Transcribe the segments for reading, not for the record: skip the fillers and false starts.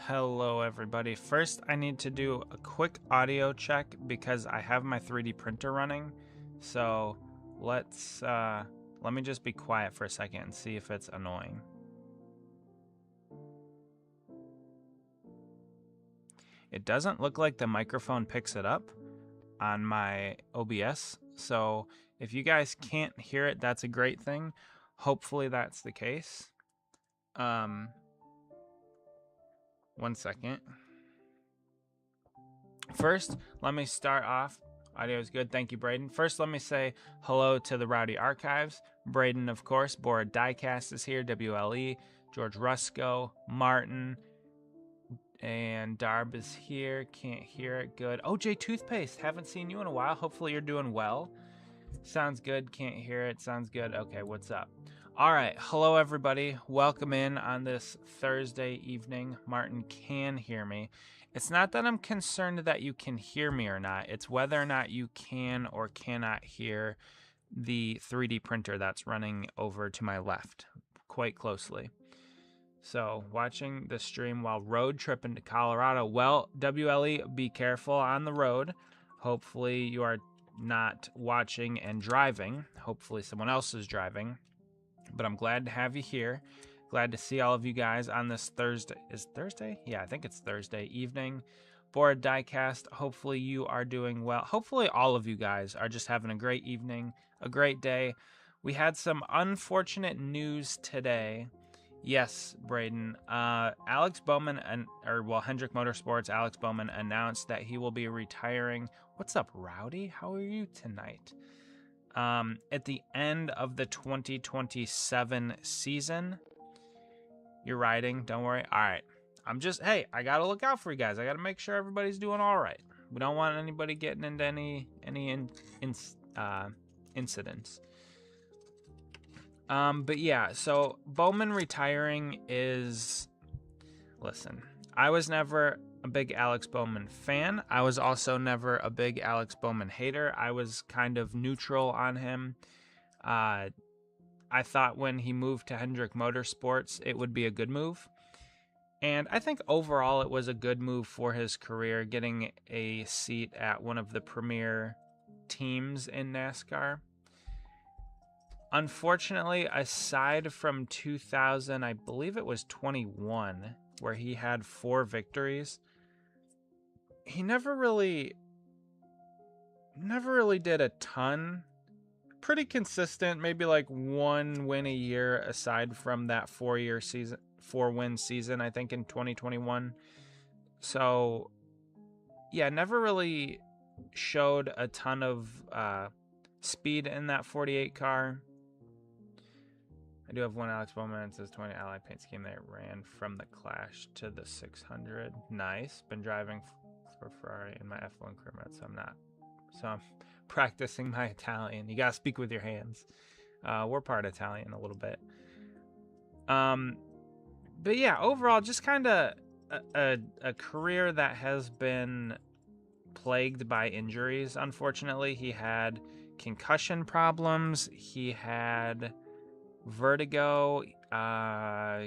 Hello everybody. First I need to do a quick audio check because I have my 3D printer running. So let me just be quiet for a second and see if it's annoying. It doesn't look like the microphone picks it up on my OBS. So if you guys can't hear it, that's a great thing. Hopefully that's the case. One second. First, let me start off. Audio is good. Thank you, Braden. First, let me say hello to the Rowdy Archives. Braden, of course. Bora Diecast is here. WLE. George Rusco. Martin. And Darb is here. Can't hear it. Good. OJ Toothpaste. Haven't seen you in a while. Hopefully you're doing well. Sounds good. Can't hear it. Sounds good. Okay, what's up? All right. Hello, everybody. Welcome in on this Thursday evening. Martin can hear me. It's not that I'm concerned that you can hear me or not. It's whether or not you can or cannot hear the 3D printer that's running over to my left quite closely. So watching the stream while road tripping to Colorado. Well, WLE, be careful on the road. Hopefully you are not watching and driving. Hopefully someone else is driving. But I'm glad to have you here. Glad to see all of you guys on this Thursday. Is Thursday? Yeah, I think it's Thursday evening. Bora Diecast. Hopefully you are doing well. Hopefully all of you guys are just having a great evening, a great day. We had some unfortunate news today. Yes, Braden. Alex Bowman, Hendrick Motorsports, Alex Bowman announced that he will be retiring. What's up, Rowdy? How are you tonight? At the end of the 2027 season. You're riding, don't worry. All right. Hey, I got to look out for you guys. I got to make sure everybody's doing all right. We don't want anybody getting into any incidents. But yeah, so Bowman retiring is, listen, I was never a big Alex Bowman fan. I was also never a big Alex Bowman hater. I was kind of neutral on him. I thought when he moved to Hendrick Motorsports, it would be a good move. And I think overall it was a good move for his career, getting a seat at one of the premier teams in NASCAR. Unfortunately, aside from 2000, I believe it was 21, where he had 4 victories, he never really did a ton. Pretty consistent, maybe like 1 win a year aside from that 4-win season, I think in 2021. So yeah, never really showed a ton of speed in that 48 car. I do have one Alex Bowman. It says 20 Ally paint scheme that ran from the Clash to the 600. Nice. Been driving for Ferrari in my F1 career mode, so I'm practicing my Italian. You gotta speak with your hands. We're part Italian a little bit. But yeah, overall, just kind of a career that has been plagued by injuries. Unfortunately, he had concussion problems. He had vertigo.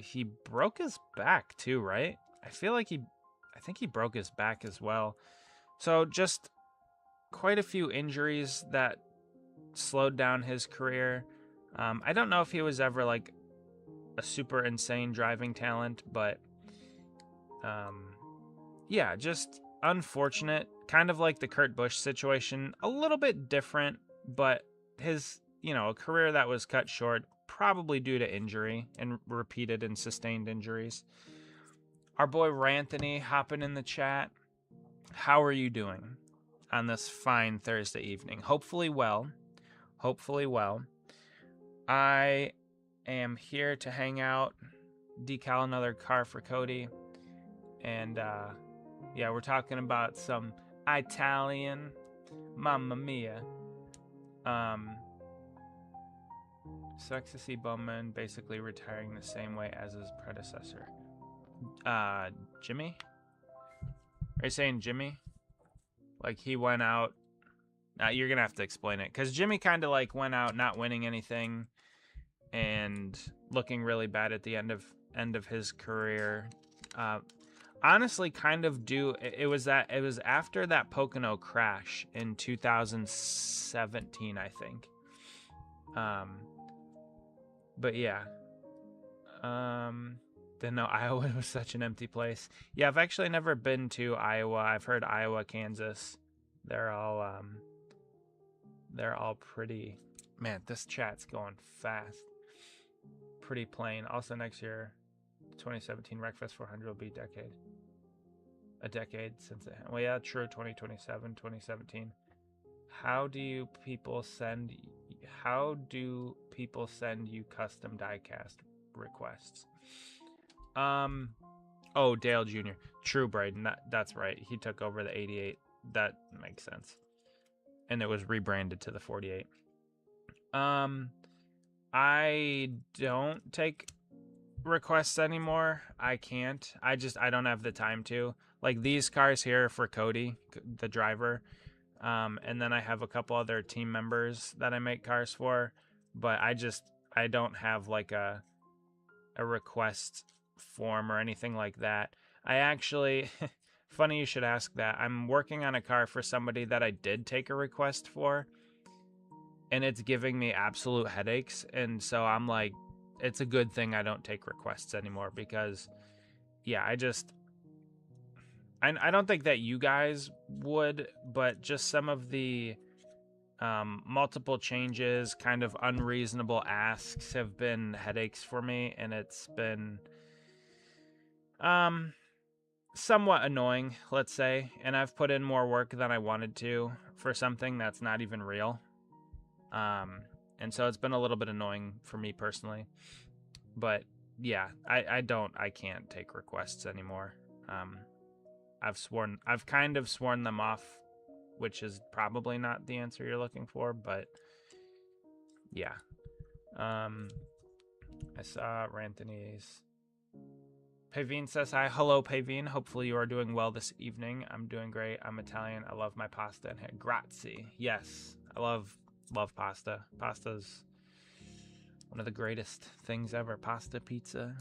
He broke his back too, right? I think he broke his back as well. So just quite a few injuries that slowed down his career. I don't know if he was ever like a super insane driving talent, but yeah, just unfortunate. Kind of like the Kurt Busch situation, a little bit different, but his, a career that was cut short, probably due to injury and repeated and sustained injuries. Our boy Ranthony hopping in the chat. How are you doing on this fine Thursday evening? Hopefully well. I am here to hang out, decal another car for Cody, and yeah, we're talking about some Italian, mamma mia. Sucks to see Bowman basically retiring the same way as his predecessor. Jimmy? Are you saying Jimmy? Like he went out. You're gonna have to explain it, because Jimmy kind of like went out not winning anything and looking really bad at the end of his career. Honestly, kind of due. It was after that Pocono crash in 2017, I think. But yeah. Didn't know Iowa was such an empty place. Yeah, I've actually never been to Iowa. I've heard Iowa, Kansas. They're all pretty. Man, this chat's going fast. Pretty plain. Also next year, 2017 Wreckfest 400 will be a decade since it. Well, yeah, true. 2027, 2017. How do people send you custom diecast requests? Oh, Dale Jr. True, Braden. That's right. He took over the 88. That makes sense. And it was rebranded to the 48. I don't take requests anymore. I can't. I don't have the time to. Like these cars here for Cody, the driver. And then I have a couple other team members that I make cars for, but I don't have like a request form or anything like that. I actually, funny you should ask that. I'm working on a car for somebody that I did take a request for, and it's giving me absolute headaches. And so I'm like, it's a good thing I don't take requests anymore, because yeah, I don't think that you guys would, but just some of the multiple changes, kind of unreasonable asks have been headaches for me, and it's been somewhat annoying, let's say, and I've put in more work than I wanted to for something that's not even real. And so it's been a little bit annoying for me personally. But yeah, I can't take requests anymore. I've kind of sworn them off, which is probably not the answer you're looking for, but yeah. I saw Ranthony's. Pavine says hi. Hello, Pavine. Hopefully you are doing well this evening. I'm doing great. I'm Italian. I love my pasta and grazie. Yes, I love pasta. Pasta's one of the greatest things ever. Pasta, pizza,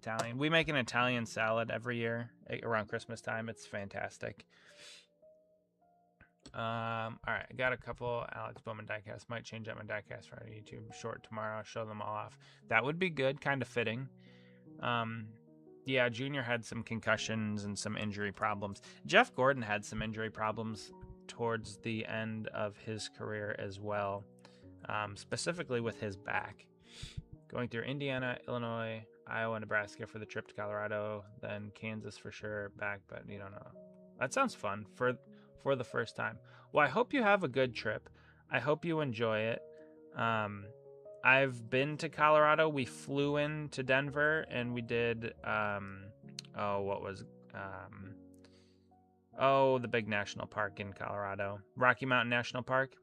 Italian. We make an Italian salad every year around Christmas time. It's fantastic. All right, I got a couple Alex Bowman diecast. Might change up my diecast for YouTube short tomorrow. I'll show them all off. That would be good. Kind of fitting. Yeah, Junior had some concussions and some injury problems. Jeff Gordon had some injury problems towards the end of his career as well, specifically with his back. Going through Indiana, Illinois, Iowa, Nebraska for the trip to Colorado, then Kansas for sure back, but you don't know. That sounds fun for the first time. Well, I hope you have a good trip. I hope you enjoy it. I've been to Colorado. We flew into Denver and we did, the big national park in Colorado, Rocky Mountain National Park.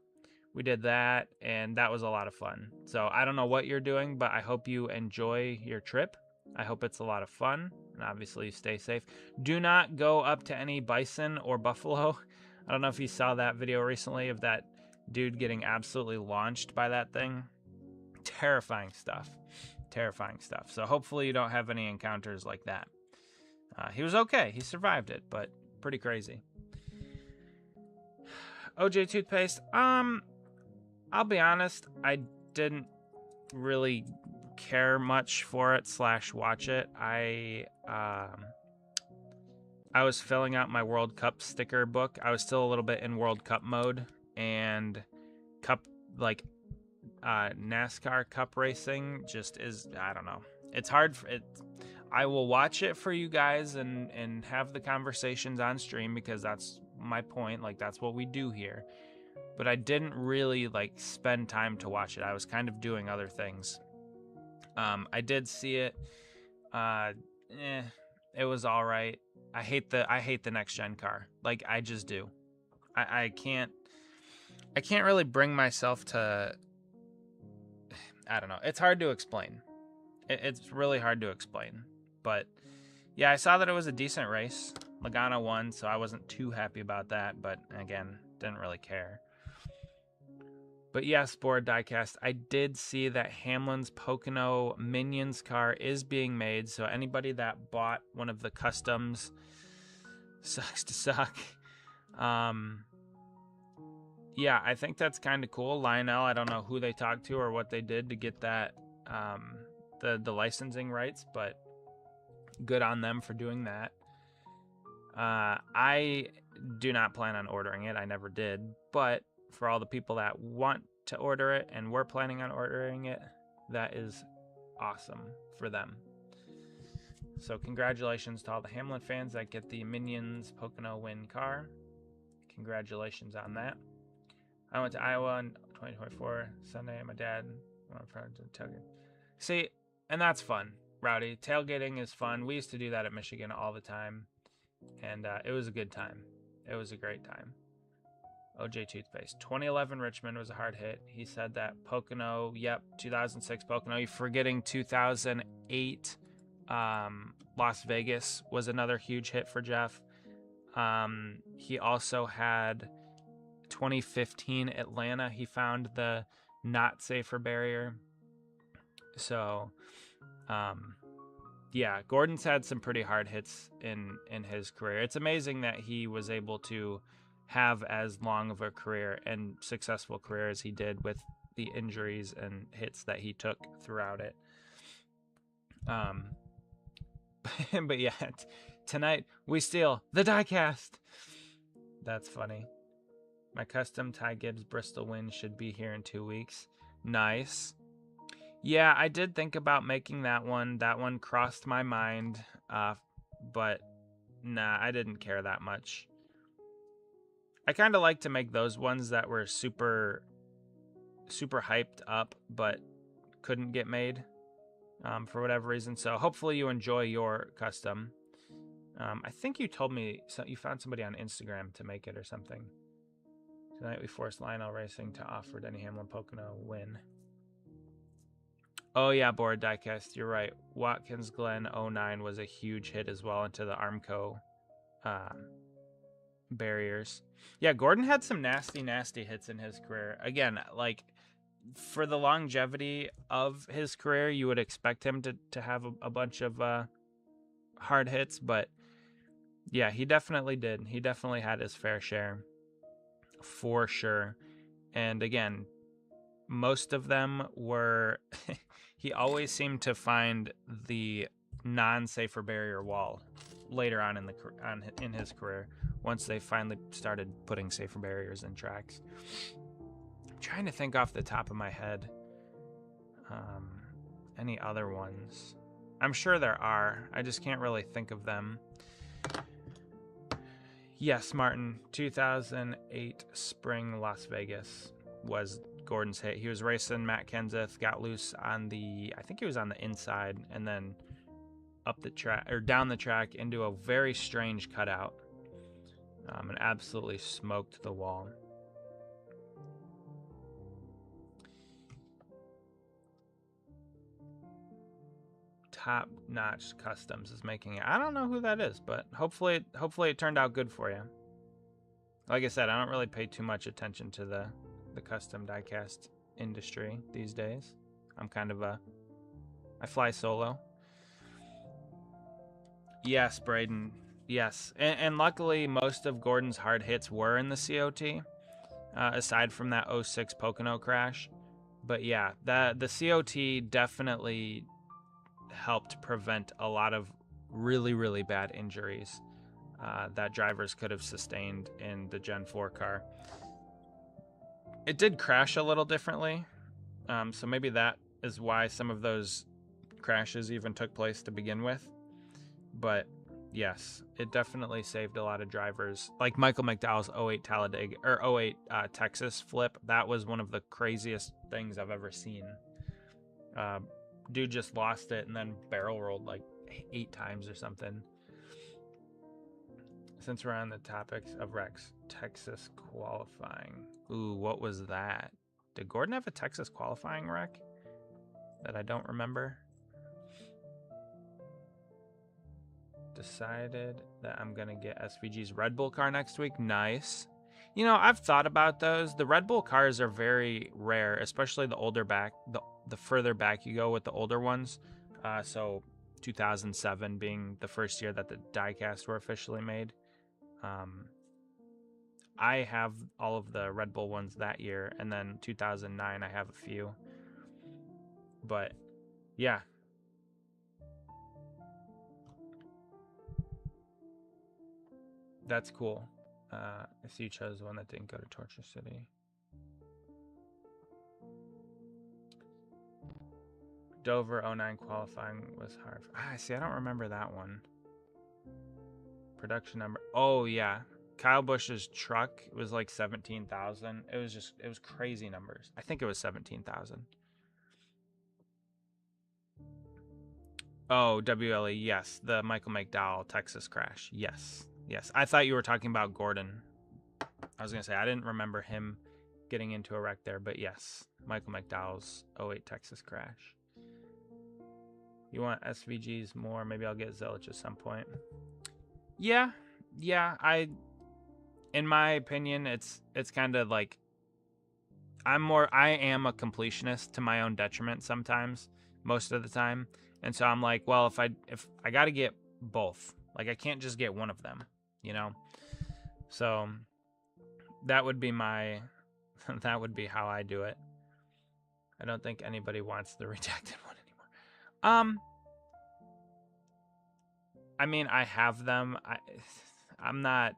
We did that, and that was a lot of fun. So I don't know what you're doing, but I hope you enjoy your trip. I hope it's a lot of fun, and obviously stay safe. Do not go up to any bison or buffalo. I don't know if you saw that video recently of that dude getting absolutely launched by that thing. Terrifying stuff. So hopefully you don't have any encounters like that. He was okay. He survived it, but pretty crazy. OJ toothpaste. I'll be honest. I didn't really care much for it / watch it. I was filling out my World Cup sticker book. I was still a little bit in World Cup mode, and NASCAR Cup racing just is, I don't know. It's hard. I will watch it for you guys and have the conversations on stream, because that's my point. Like, that's what we do here. but I didn't really like spend time to watch it. I was kind of doing other things. I did see it. It was all right. I hate the next gen car. Like, I just do. I can't really bring myself to. I don't know. It's hard to explain. It's really hard to explain. But yeah, I saw that it was a decent race. Logano won, so I wasn't too happy about that. But again, didn't really care. But yes, Board Diecast, I did see that Hamlin's Pocono Minions car is being made. So anybody that bought one of the customs, sucks to suck. Yeah, I think that's kind of cool. Lionel, I don't know who they talked to or what they did to get that, the licensing rights, but good on them for doing that. I do not plan on ordering it. I never did. But for all the people that want to order it and were planning on ordering it, that is awesome for them. So congratulations to all the Hamlin fans that get the Minions Pocono Win car. Congratulations on that. I went to Iowa in 2024 Sunday. My dad went for tailgate. See, and that's fun, Rowdy. Tailgating is fun. We used to do that at Michigan all the time, and it was a good time. It was a great time. OJ Toothpaste. 2011 Richmond was a hard hit. He said that Pocono, yep, 2006 Pocono. You're forgetting 2008 Las Vegas was another huge hit for Jeff. He also had 2015 Atlanta. He found the not safer barrier. So, yeah, Gordon's had some pretty hard hits in his career. It's amazing that he was able to have as long of a career and successful career as he did with the injuries and hits that he took throughout it. But yeah, tonight we steal the Diecast. That's funny. My custom Ty Gibbs Bristol win should be here in 2 weeks. Nice. Yeah, I did think about making that one. That one crossed my mind, but nah, I didn't care that much. I kind of like to make those ones that were super, super hyped up, but couldn't get made for whatever reason. So hopefully you enjoy your custom. I think you told me you found somebody on Instagram to make it or something. Tonight we forced Lionel Racing to offer Denny Hamlin Pocono win. Oh yeah, Board Diecast, you're right. Watkins Glen 09 was a huge hit as well into the Armco barriers. Yeah, Gordon had some nasty hits in his career. Again, like, for the longevity of his career, you would expect him to have a bunch of hard hits, but yeah, he definitely did. He definitely had his fair share, for sure. And again, most of them were he always seemed to find the non-safer barrier wall later on in his career, once they finally started putting safer barriers in tracks. I'm trying to think off the top of my head any other ones. I'm sure there are. I just can't really think of them. Yes, Martin, 2008 spring Las Vegas was Gordon's hit. He was racing Matt Kenseth, got loose on I think he was on the inside, and then up the track or down the track into a very strange cutout, and absolutely smoked the wall. Top Notch Customs is making it. I don't know who that is, but hopefully it turned out good for you. Like I said, I don't really pay too much attention to the custom diecast industry these days. I'm kind of I fly solo. Yes, Braden. Yes. And luckily, most of Gordon's hard hits were in the COT, aside from that 06 Pocono crash. But yeah, the COT definitely helped prevent a lot of really, really bad injuries that drivers could have sustained in the Gen 4 car. It did crash a little differently, so maybe that is why some of those crashes even took place to begin with. But Yes, it definitely saved a lot of drivers. Like Michael McDowell's '08 Talladega or '08 Texas flip. That was one of the craziest things I've ever seen. Dude just lost it and then barrel rolled like 8 times or something. Since we're on the topics of wrecks, Texas qualifying. Ooh, what was that? Did Gordon have a Texas qualifying wreck that I don't remember? Decided that I'm gonna get SVG's Red Bull car next week. Nice. You know, I've thought about those. The Red Bull cars are very rare, especially the older back, the further back you go with the older ones. So 2007 being the first year that the Diecast were officially made. I have all of the Red Bull ones that year, and then 2009 I have a few. But yeah. That's cool. I see you chose one that didn't go to Torture City. Dover 09 qualifying was hard. See, I don't remember that one. Production number. Oh, yeah. Kyle Busch's truck was like 17,000. It was crazy numbers. I think it was 17,000. Oh, WLE, yes. The Michael McDowell Texas crash. Yes. Yes. I thought you were talking about Gordon. I was going to say, I didn't remember him getting into a wreck there, but yes. Michael McDowell's 08 Texas crash. You want SVGs more? Maybe I'll get Zelich at some point. Yeah. In my opinion, it's kind of like I am a completionist to my own detriment sometimes, most of the time. And so I'm like, well, if I got to get both, like I can't just get one of them, you know? So that would be that would be how I do it. I don't think anybody wants the rejected one anymore. I mean, I have them. I'm not.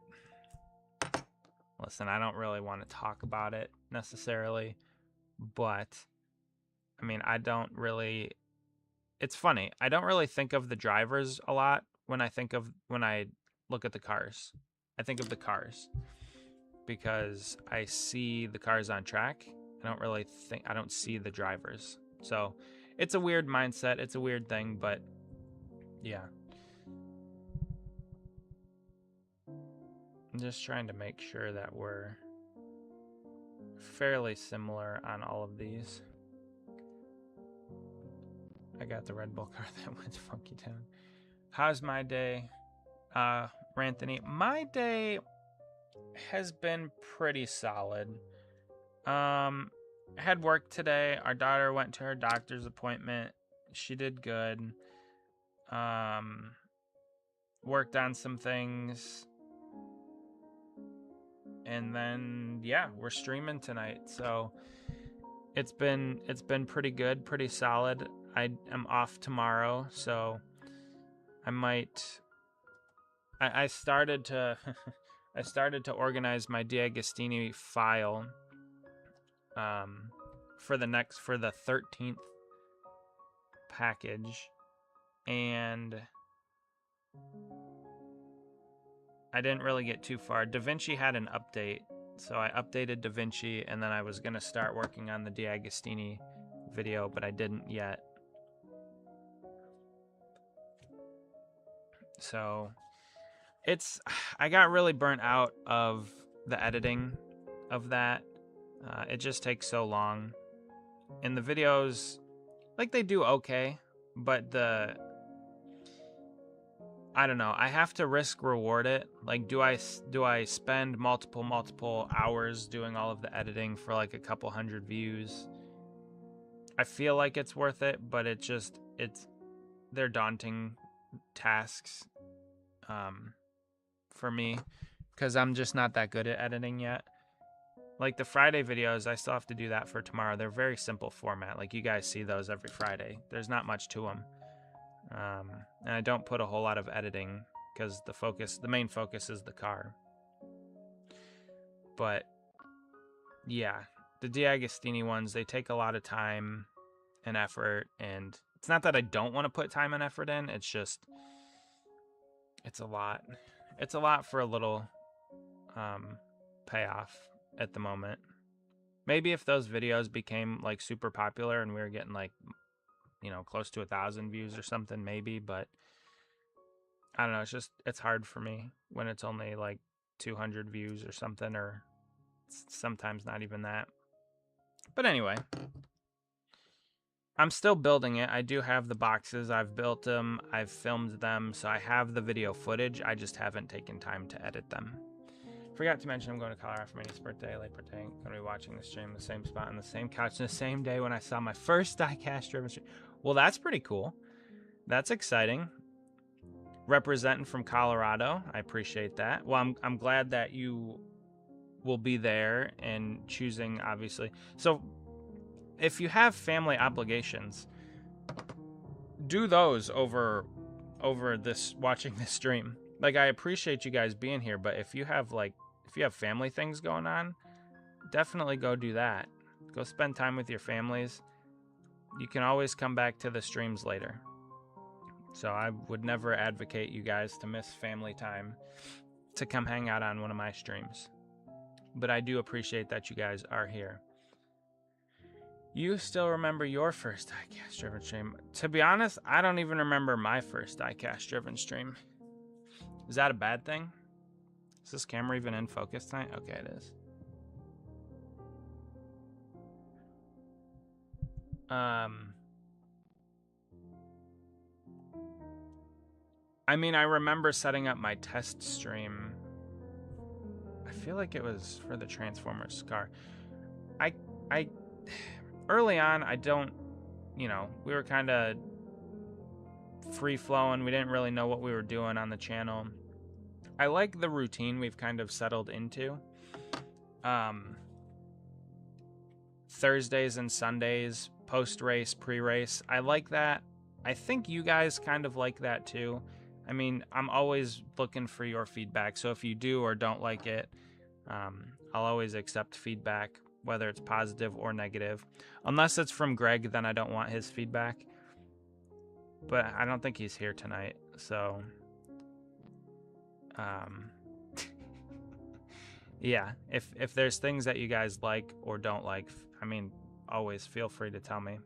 Listen, I don't really want to talk about it necessarily, but I mean, it's funny. I don't really think of the drivers a lot when I look at the cars. I think of the cars because I see the cars on track. I don't see the drivers. So it's a weird mindset. It's a weird thing, but yeah. I'm just trying to make sure that we're fairly similar on all of these. I got the Red Bull car that went to Funky Town. How's my day, Ranthony? My day has been pretty solid. Had work today. Our daughter went to her doctor's appointment. She did good. Worked on some things. And then yeah, we're streaming tonight. So it's been pretty good, pretty solid. I am off tomorrow, so I started to I started to organize my D'Agostini file for the 13th package, and I didn't really get too far. DaVinci had an update, so I updated DaVinci, and then I was going to start working on the D'Agostini video, but I didn't yet. So I got really burnt out of the editing of that. It just takes so long. And the videos, like, they do okay, but I don't know. I have to risk reward it. Like, do I spend multiple hours doing all of the editing for like a couple hundred views? I feel like it's worth it, but they're daunting tasks for me because I'm just not that good at editing yet. Like the Friday videos, I still have to do that for tomorrow. They're very simple format. Like, you guys see those every Friday. There's not much to them. And I don't put a whole lot of editing because the main focus is the car. But yeah, the D'Agostini ones, they take a lot of time and effort, and it's not that I don't want to put time and effort in. It's just It's a lot. It's a lot for a little payoff at the moment. Maybe if those videos became like super popular and we were getting like, you know, close to 1,000 views or something, maybe, but I don't know. It's hard for me when it's only like 200 views or something, or sometimes not even that. But anyway, I'm still building it. I do have the boxes. I've built them. I've filmed them. So I have the video footage. I just haven't taken time to edit them. Forgot to mention I'm going to Colorado for my niece's birthday. Late birthday. Going to be watching the stream, the same spot on the same couch, the same day when I saw my first diecast driven stream. Well, that's pretty cool. That's exciting. Representing from Colorado. I appreciate that. Well, I'm glad that you will be there and choosing, obviously. So if you have family obligations, do those over this, watching this stream. Like, I appreciate you guys being here, but if you have family things going on, definitely go do that. Go spend time with your families. You can always come back to the streams later. So I would never advocate you guys to miss family time to come hang out on one of my streams. But I do appreciate that you guys are here. You still remember your first diecast driven stream? To be honest, I don't even remember my first diecast driven stream. Is that a bad thing? Is this camera even in focus tonight? Okay, it is. I mean, I remember setting up my test stream. I feel like it was for the Transformers Scar. I early on, I don't, you know, we were kind of free flowing. We didn't really know what we were doing on the channel. I like the routine we've kind of settled into. Thursdays and Sundays, post-race, pre-race. I like that. I think you guys kind of like that too. I mean, I'm always looking for your feedback. So if you do or don't like it, I'll always accept feedback, whether it's positive or negative. Unless it's from Greg, then I don't want his feedback. But I don't think he's here tonight, so... yeah, if there's things that you guys like or don't like, I mean, always feel free to tell me.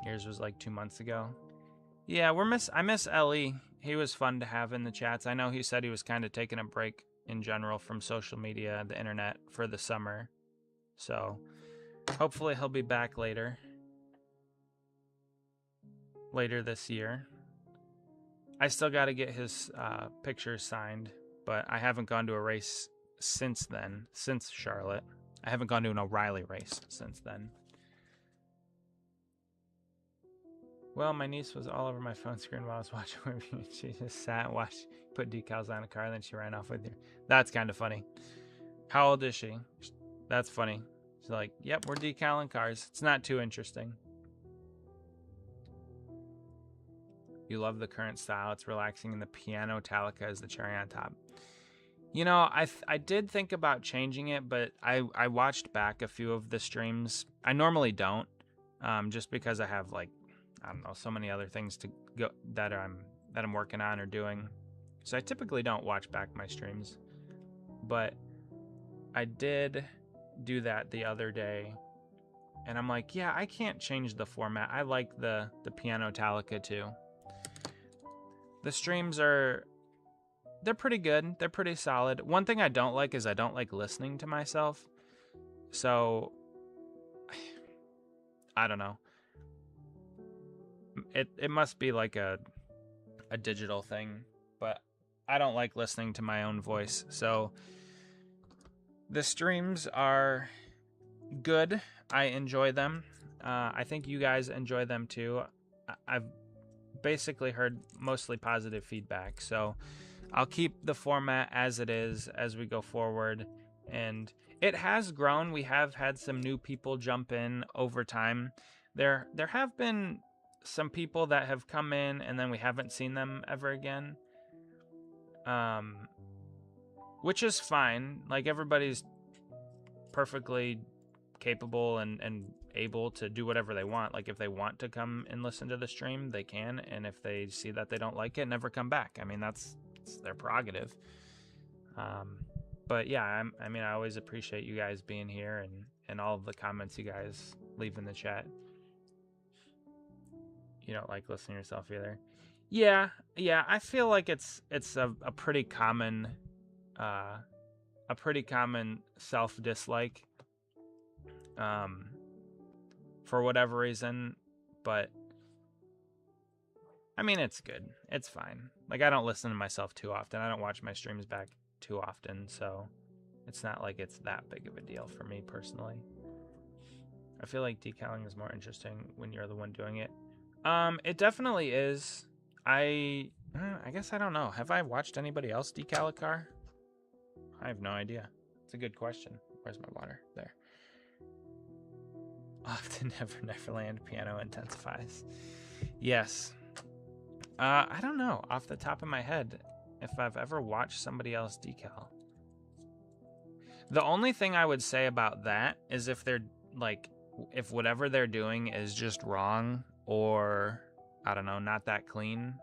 Yours was like 2 months ago. Yeah, I miss Ellie. He was fun to have in the chats. I know he said he was kind of taking a break in general from social media, the internet, for the summer. So hopefully he'll be back later this year. I still got to get his pictures signed, but I haven't gone to a race since then, since Charlotte. I haven't gone to an O'Reilly race since then. Well, my niece was all over my phone screen while I was watching a review. She just sat and watched, put decals on a car, and then she ran off with you. That's kind of funny. How old is she? That's funny. She's like, yep, we're decaling cars. It's not too interesting. You love the current style. It's relaxing, and the piano Metallica is the cherry on top. You know, I did think about changing it, but I watched back a few of the streams. I normally don't, just because I have, like, I don't know, so many other things to go that I'm working on or doing. So I typically don't watch back my streams. But I did do that the other day, and I'm like, yeah, I can't change the format. I like the piano Metallica too. The streams they're pretty good. They're pretty solid. One thing I don't like is I don't like listening to myself. So I don't know. It must be like a digital thing, but I don't like listening to my own voice. So the streams are good. I enjoy them. I think you guys enjoy them too. I've basically heard mostly positive feedback, so I'll keep the format as it is as we go forward. And it has grown. We have had some new people jump in over time. There have been some people that have come in and then we haven't seen them ever again, which is fine. Like, everybody's perfectly capable and able to do whatever they want. Like if they want to come and listen to the stream, they can, and if they see that they don't like it, never come back. I mean, it's their prerogative. But yeah, I mean, I always appreciate you guys being here and all of the comments you guys leave in the chat. You don't like listening to yourself either. Yeah, I feel like it's a pretty common self-dislike for whatever reason, but I mean, it's good. It's fine. Like, I don't listen to myself too often. I don't watch my streams back too often, so it's not like it's that big of a deal for me personally. I feel like decaling is more interesting when you're the one doing it. It definitely is. I guess I don't know. Have I watched anybody else decal a car? I have no idea. It's a good question. Where's my water? There. Often Neverland piano intensifies. Yes. I don't know off the top of my head if I've ever watched somebody else decal. The only thing I would say about that is if they're like, if whatever they're doing is just wrong or I don't know, not that clean,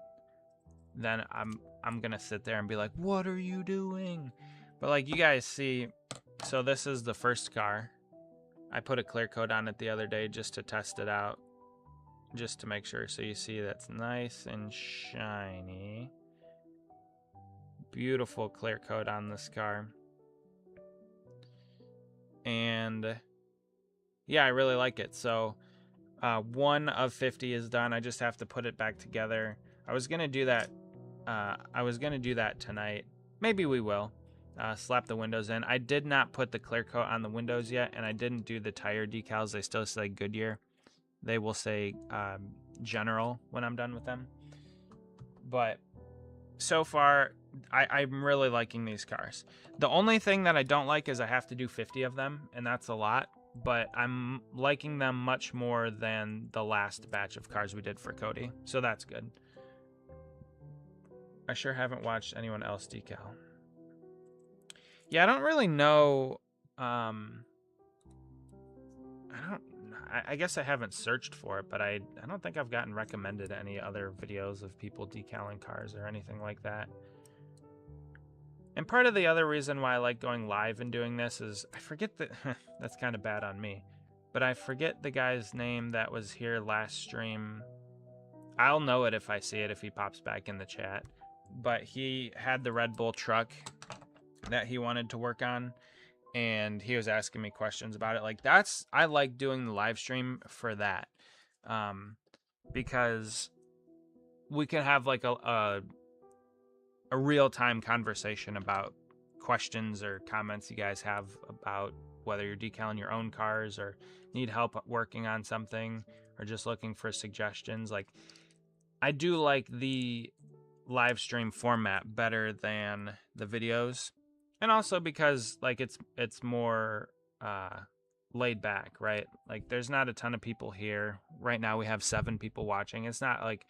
then I'm gonna sit there and be like, what are you doing? But like you guys see, so this is the first car. I put a clear coat on it the other day just to test it out, just to make sure. So you see that's nice and shiny. Beautiful clear coat on this car. And yeah, I really like it. So 1 of 50 is done. I just have to put it back together. I was gonna do that. Tonight. Maybe we will. Slap the windows in. I did not put the clear coat on the windows yet, and I didn't do the tire decals. They still say Goodyear. They will say General when I'm done with them. But so far, I'm really liking these cars. The only thing that I don't like is I have to do 50 of them, and that's a lot. But I'm liking them much more than the last batch of cars we did for Cody. So that's good. I sure haven't watched anyone else decal. Yeah, I don't really know. I guess I haven't searched for it, but I don't think I've gotten recommended any other videos of people decaling cars or anything like that. And part of the other reason why I like going live and doing this is I forget that that's kind of bad on me, but I forget the guy's name that was here last stream. I'll know it if I see it, if he pops back in the chat. But he had the Red Bull truck that he wanted to work on, and he was asking me questions about it. Like I like doing the live stream for that, because we can have like a real-time conversation about questions or comments you guys have about whether you're decaling your own cars or need help working on something or just looking for suggestions. Like, I do like the live stream format better than the videos, and also because like it's more laid back, right? Like there's not a ton of people here right now. We have 7 people watching. It's not like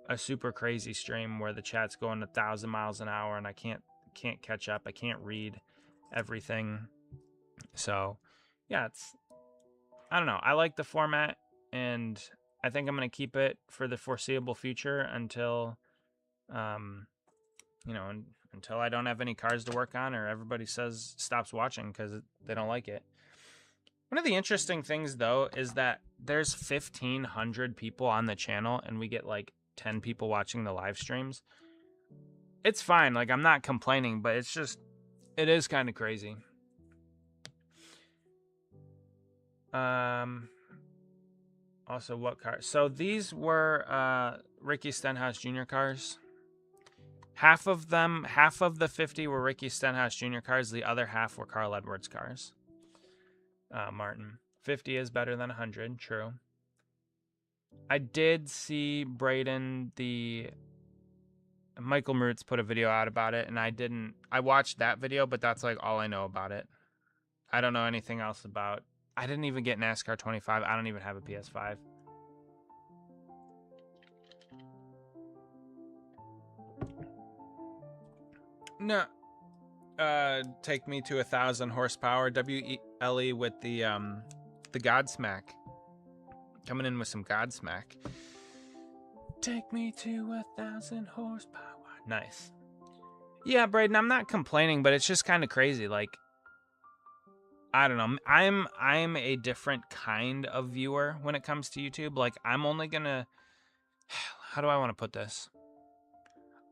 a super crazy stream where the chat's going 1,000 miles an hour and I can't catch up. I can't read everything. So yeah, I don't know. I like the format, and I think I'm going to keep it for the foreseeable future until until I don't have any cars to work on or everybody stops watching because they don't like it. One of the interesting things though is that there's 1,500 people on the channel and we get like 10 people watching the live streams. It's fine. Like, I'm not complaining, but it is kind of crazy. Also, what car? So these were Ricky Stenhouse Jr. cars. Half of the 50 were Ricky Stenhouse Jr. cars. The other half were Carl Edwards cars. Martin. 50 is better than 100. True. I did see Braden, Michael Mertz put a video out about it, and I watched that video, but that's like all I know about it. I don't know anything else about. I didn't even get NASCAR 25. I don't even have a PS5. No. Take me to 1,000 horsepower WLE with the Godsmack. Coming in with some Godsmack. Take me to 1,000 horsepower. Nice. Yeah, Braden, I'm not complaining, but it's just kind of crazy. Like, I don't know. I'm a different kind of viewer when it comes to YouTube. Like, I'm only gonna... How do I want to put this?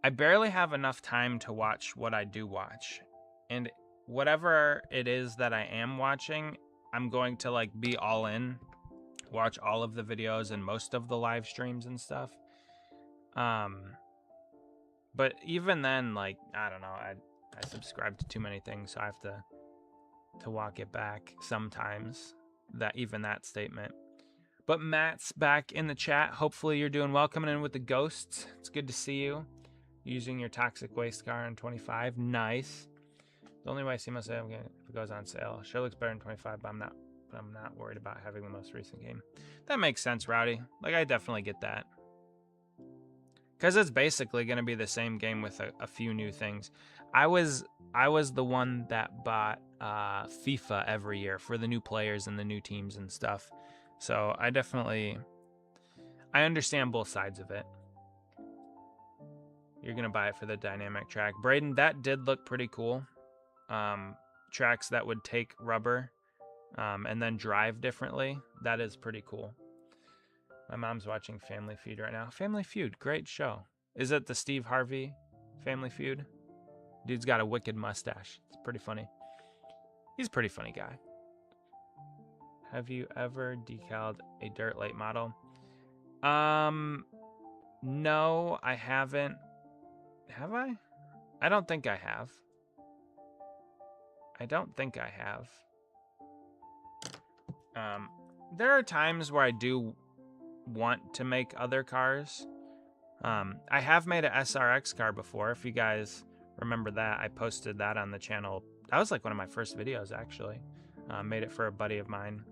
I barely have enough time to watch what I do watch. And whatever it is that I am watching, I'm going to, like, be all in. Watch all of the videos and most of the live streams and stuff. But even then, like, I don't know, I subscribe to too many things, so I have to walk it back sometimes, that statement. But Matt's back in the chat. Hopefully you're doing well. Coming in with the ghosts. It's good to see you. Using your toxic waste car on 25. Nice. The only way I see myself if it goes on sale. Sure looks better than 25, but I'm not worried about having the most recent game. That makes sense, Rowdy. Like, I definitely get that. Because it's basically going to be the same game with a few new things. I was the one that bought FIFA every year for the new players and the new teams and stuff. So I understand both sides of it. You're going to buy it for the dynamic track. Braden, that did look pretty cool. Tracks that would take rubber and then drive differently. That is pretty cool. My mom's watching Family Feud right now. Family Feud, great show. Is it the Steve Harvey Family Feud? Dude's got a wicked mustache. It's pretty funny. He's a pretty funny guy. Have you ever decaled a dirt late model? No, I haven't. Have I? I don't think I have. There are times where I do want to make other cars. I have made a SRX car before. If you guys remember that, I posted that on the channel. That was like one of my first videos, actually. Made it for a buddy of mine.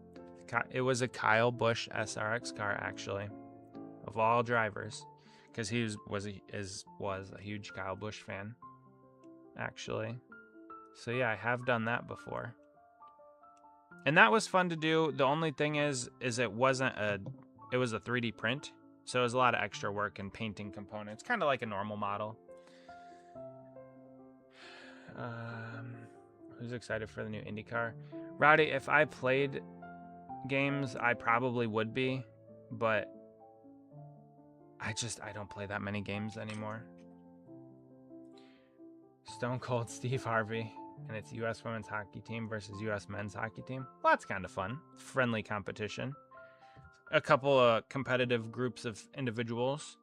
It was a Kyle Busch SRX car, actually, of all drivers, because he was a huge Kyle Busch fan, actually. So yeah, I have done that before, and that was fun to do. The only thing is it was a 3D print, so it was a lot of extra work and painting components, kind of like a normal model. Who's excited for the new IndyCar? Rowdy, if I played games, I probably would be, but I don't play that many games anymore. Stone Cold Steve Harvey and it's U.S. women's hockey team versus U.S. men's hockey team. Well, that's kind of fun. Friendly competition. A couple of competitive groups of individuals.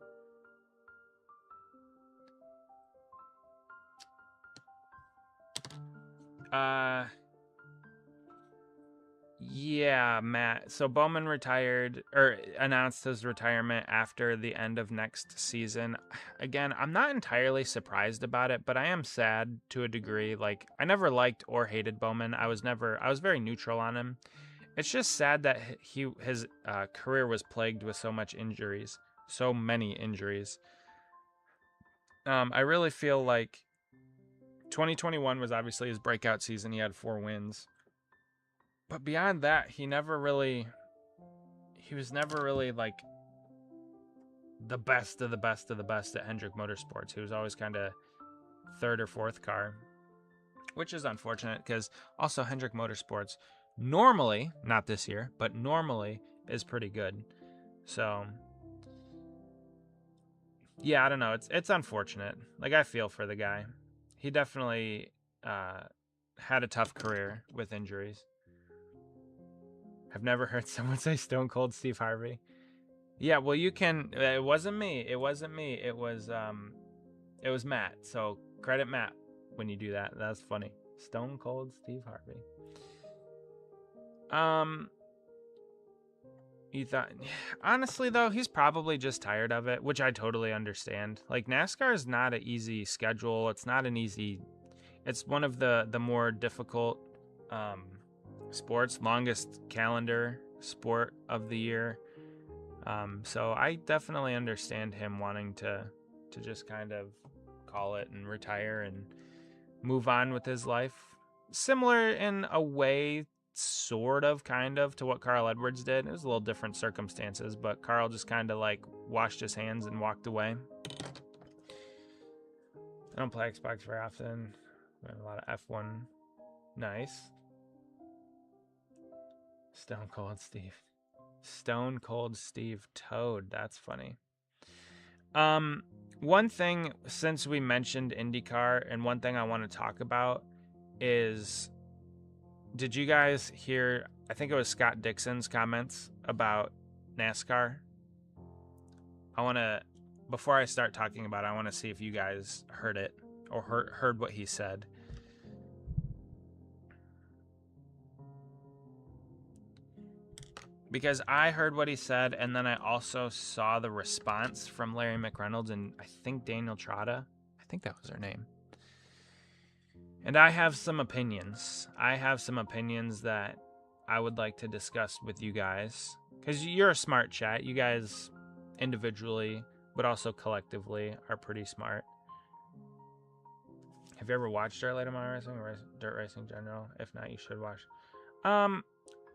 Yeah, Matt. So Bowman announced his retirement after the end of next season. Again, I'm not entirely surprised about it, but I am sad to a degree. Like, I never liked or hated Bowman. I was very neutral on him. It's just sad that his career was plagued with so many injuries. I really feel like 2021 was obviously his breakout season. He had 4 wins. But beyond that, he was never really like the best of the best of the best at Hendrick Motorsports. He was always kind of 3rd or 4th car, which is unfortunate because also Hendrick Motorsports normally, not this year, but normally is pretty good. So yeah, I don't know. It's unfortunate. Like, I feel for the guy. He definitely had a tough career with injuries. I've never heard someone say Stone Cold Steve Harvey. Yeah, well, you can. It wasn't me. It was Matt. So credit Matt when you do that. That's funny. Stone Cold Steve Harvey. You thought, honestly though, he's probably just tired of it, which I totally understand. Like, NASCAR is not an easy schedule. It's one of the more difficult sports, longest calendar sport of the year. So I definitely understand him wanting to just kind of call it and retire and move on with his life. Similar in a way sort of, kind of, to what Carl Edwards did. It was a little different circumstances, but Carl just kind of like washed his hands and walked away. I don't play Xbox very often. I have a lot of F1. Nice. Stone Cold Steve. Stone Cold Steve Toad. That's funny. One thing, since we mentioned IndyCar, and one thing I want to talk about is, did you guys hear, I think it was Scott Dixon's comments about NASCAR? Before I start talking about it, I want to see if you guys heard it or heard what he said. Because I heard what he said, and then I also saw the response from Larry McReynolds and I think Daniel Trotta. I think that was her name. And I have some opinions. I have some opinions that I would like to discuss with you guys. Because you're a smart chat. You guys individually, but also collectively, are pretty smart. Have you ever watched Dirt Late Model Racing or Dirt Racing in general? If not, you should watch.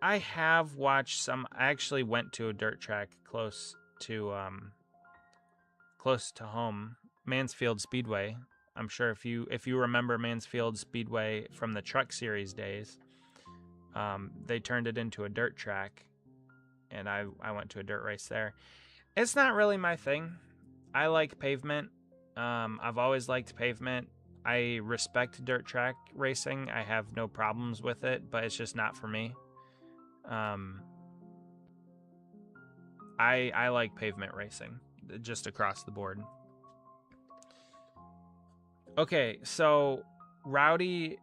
I have watched some. I actually went to a dirt track close to home, Mansfield Speedway. I'm sure if you remember Mansfield Speedway from the Truck Series days, they turned it into a dirt track, and I went to a dirt race there. It's not really my thing. I like pavement. I've always liked pavement. I respect dirt track racing. I have no problems with it, but it's just not for me. I like pavement racing, just across the board. Okay, so Rowdy,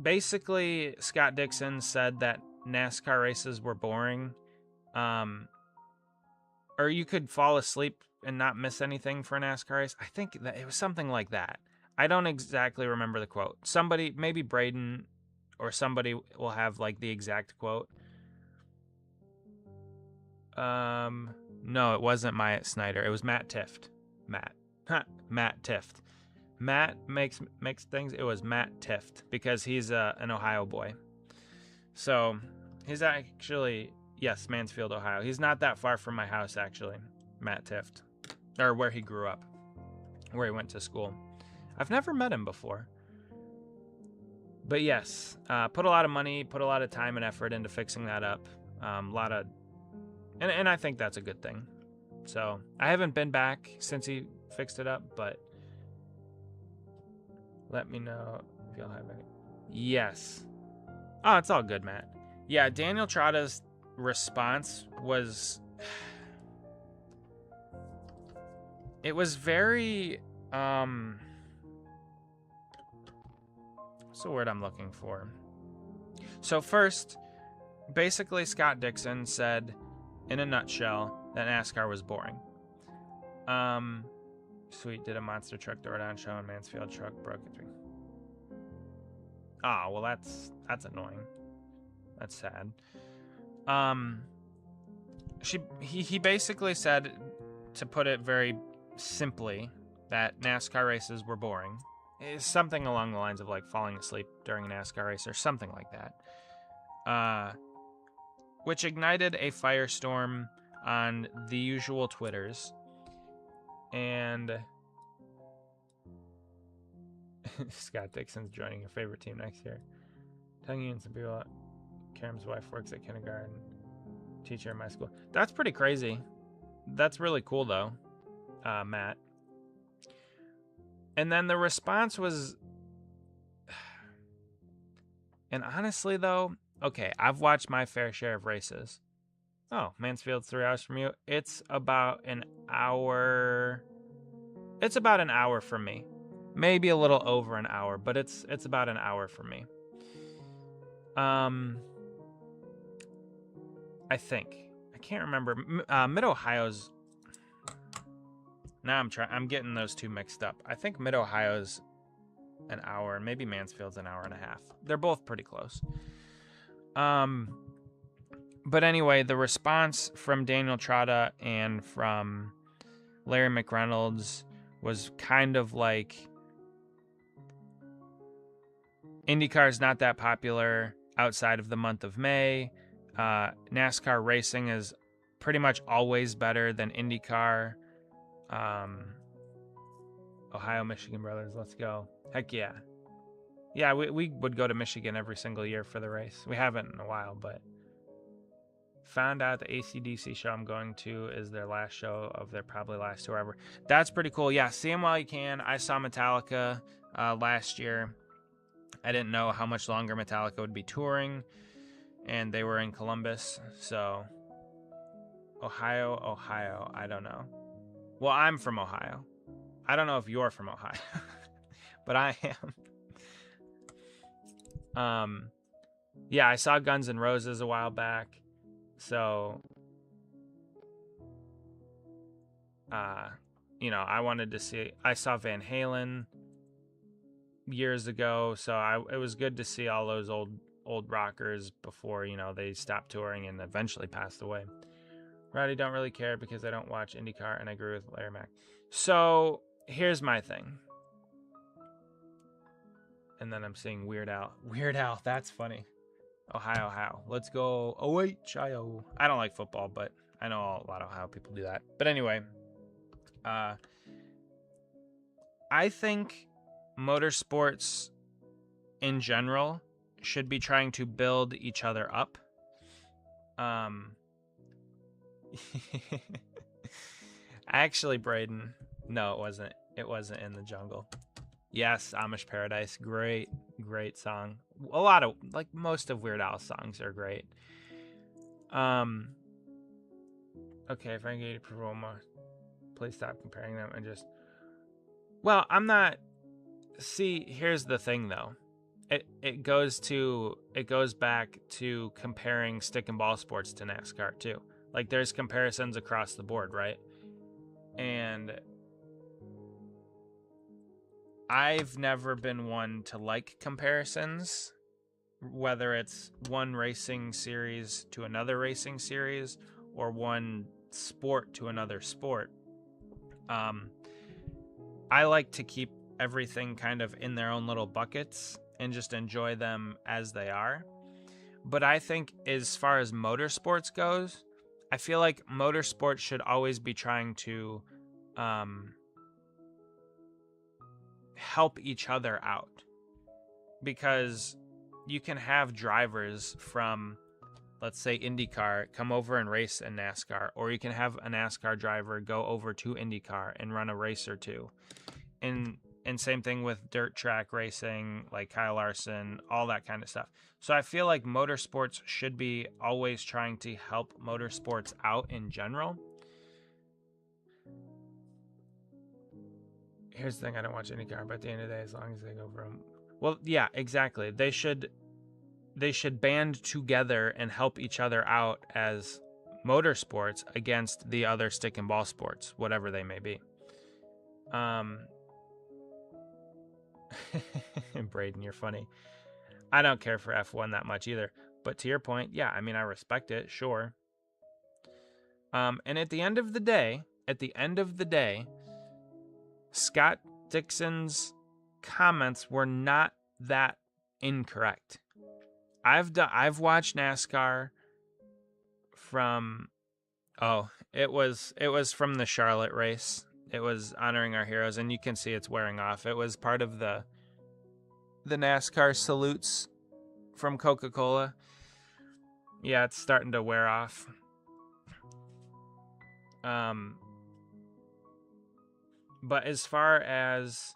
basically Scott Dixon said that NASCAR races were boring, or you could fall asleep and not miss anything for a NASCAR race. I think that it was something like that. I don't exactly remember the quote. Somebody, maybe Braden or somebody, will have like the exact quote. No, it wasn't Myatt Snyder. It was Matt Tift. Matt Tift. Matt makes things. It was Matt Tift because he's an Ohio boy. So he's actually, yes, Mansfield, Ohio. He's not that far from my house, actually. Matt Tift, or where he grew up, where he went to school. I've never met him before. But yes, put a lot of money, put a lot of time and effort into fixing that up. And I think that's a good thing. So I haven't been back since he fixed it up, but let me know if you'll have any. Yes. Oh, it's all good, Matt. Yeah, Daniel Trotta's response was, it was very, what's the word I'm looking for? So first, basically Scott Dixon said, in a nutshell, that NASCAR was boring. Sweet, did a monster truck throwdown show in Mansfield, truck broke it. Oh, well, that's annoying. That's sad. He basically said, to put it very simply, that NASCAR races were boring. It's something along the lines of like falling asleep during a NASCAR race or something like that. Which ignited a firestorm on the usual Twitters. And Scott Dixon's joining your favorite team next year. Telling you and some people, Karen's wife works at kindergarten, teacher in my school. That's pretty crazy. That's really cool, though, Matt. And then the response was, and honestly, though, okay, I've watched my fair share of races. Oh, Mansfield's 3 hours from you. It's about an hour. It's about an hour from me. Maybe a little over an hour, but it's about an hour from me. I think. I can't remember. Mid-Ohio's... Now I'm getting those two mixed up. I think Mid-Ohio's an hour, and maybe Mansfield's an hour and a half. They're both pretty close. But anyway, the response from Daniel Trotta and from Larry McReynolds was kind of like, IndyCar is not that popular. outside of the month of May. NASCAR racing is pretty much always better than IndyCar. Ohio, Michigan brothers, let's go. Heck yeah. Yeah, we would go to Michigan every single year for the race. We haven't in a while, but found out the AC/DC show I'm going to is their last show of their probably last tour ever. That's pretty cool. Yeah, see them while you can. I saw Metallica last year. I didn't know how much longer Metallica would be touring, and they were in Columbus, so Ohio, I don't know. Well, I'm from Ohio. I don't know if you're from Ohio, but I am. Yeah, I saw Guns N' Roses a while back, so I wanted to see. I saw Van Halen years ago, so it was good to see all those old rockers before they stopped touring and eventually passed away. Rowdy, don't really care because I don't watch IndyCar, and I agree with Larry Mack. So here's my thing. And then I'm seeing Weird Al. Weird Al, that's funny. Ohio. Let's go. OHIO. I don't like football, but I know a lot of Ohio people do that. But anyway, I think motorsports in general should be trying to build each other up. Actually, Braden, no, it wasn't. It wasn't In the Jungle. Yes, Amish Paradise. Great song. A lot of, most of Weird Al's songs are great. Okay, Frankie Peroma, please stop comparing them and just... Well, I'm not... See, here's the thing, though. It goes back to comparing stick and ball sports to NASCAR, too. There's comparisons across the board, right? And I've never been one to like comparisons, whether it's one racing series to another racing series or one sport to another sport. I like to keep everything kind of in their own little buckets and just enjoy them as they are. But I think as far as motorsports goes, I feel like motorsports should always be trying to help each other out, because you can have drivers from, let's say, IndyCar come over and race in NASCAR, or you can have a NASCAR driver go over to IndyCar and run a race or two. And same thing with dirt track racing, like Kyle Larson, all that kind of stuff. So I feel like motorsports should be always trying to help motorsports out in general. Here's the thing, I don't watch IndyCar, but at the end of the day, as long as they go from... Well, yeah, exactly. They should band together and help each other out as motorsports against the other stick and ball sports, whatever they may be. Braden, you're funny. I don't care for F1 that much either. But to your point, yeah, I mean, I respect it, sure. And at the end of the day, Scott Dixon's comments were not that incorrect. I've watched NASCAR from... Oh, it was from the Charlotte race. It was honoring our heroes, and you can see it's wearing off. It was part of the NASCAR salutes from Coca-Cola. Yeah, it's starting to wear off. But as far as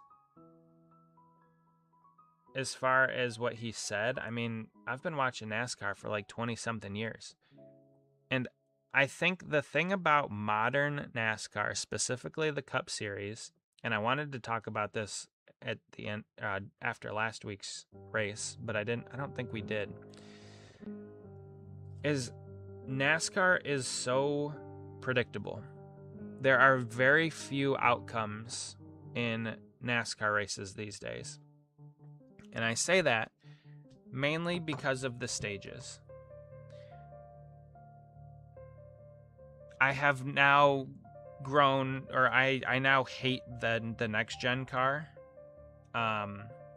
what he said, I mean, I've been watching NASCAR for 20-something years. And I think the thing about modern NASCAR, specifically the Cup Series, and I wanted to talk about this at the end after last week's race, but I don't think we did, is NASCAR is so predictable. There are very few outcomes in NASCAR races these days. And I say that mainly because of the stages. I have now grown, or I now hate the next gen car.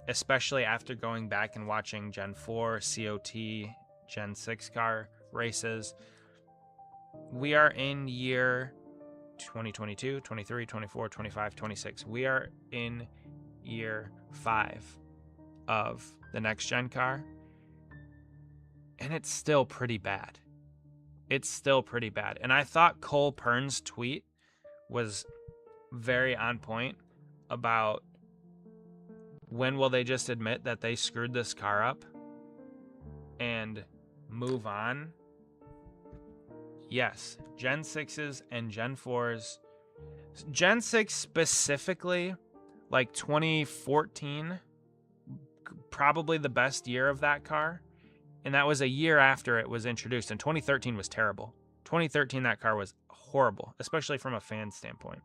especially after going back and watching Gen 4, COT, Gen 6 car races. We are in year 2022, 23, 24, 25, 26. We are in year 5 of the next gen car, and it's still pretty bad. It's still pretty bad. And I thought Cole Pern's tweet was very on point about when will they just admit that they screwed this car up and move on. Yes, Gen 6s and Gen 4s. Gen 6 specifically, like 2014, probably the best year of that car. And that was a year after it was introduced. And 2013 was terrible. 2013, that car was horrible, especially from a fan standpoint.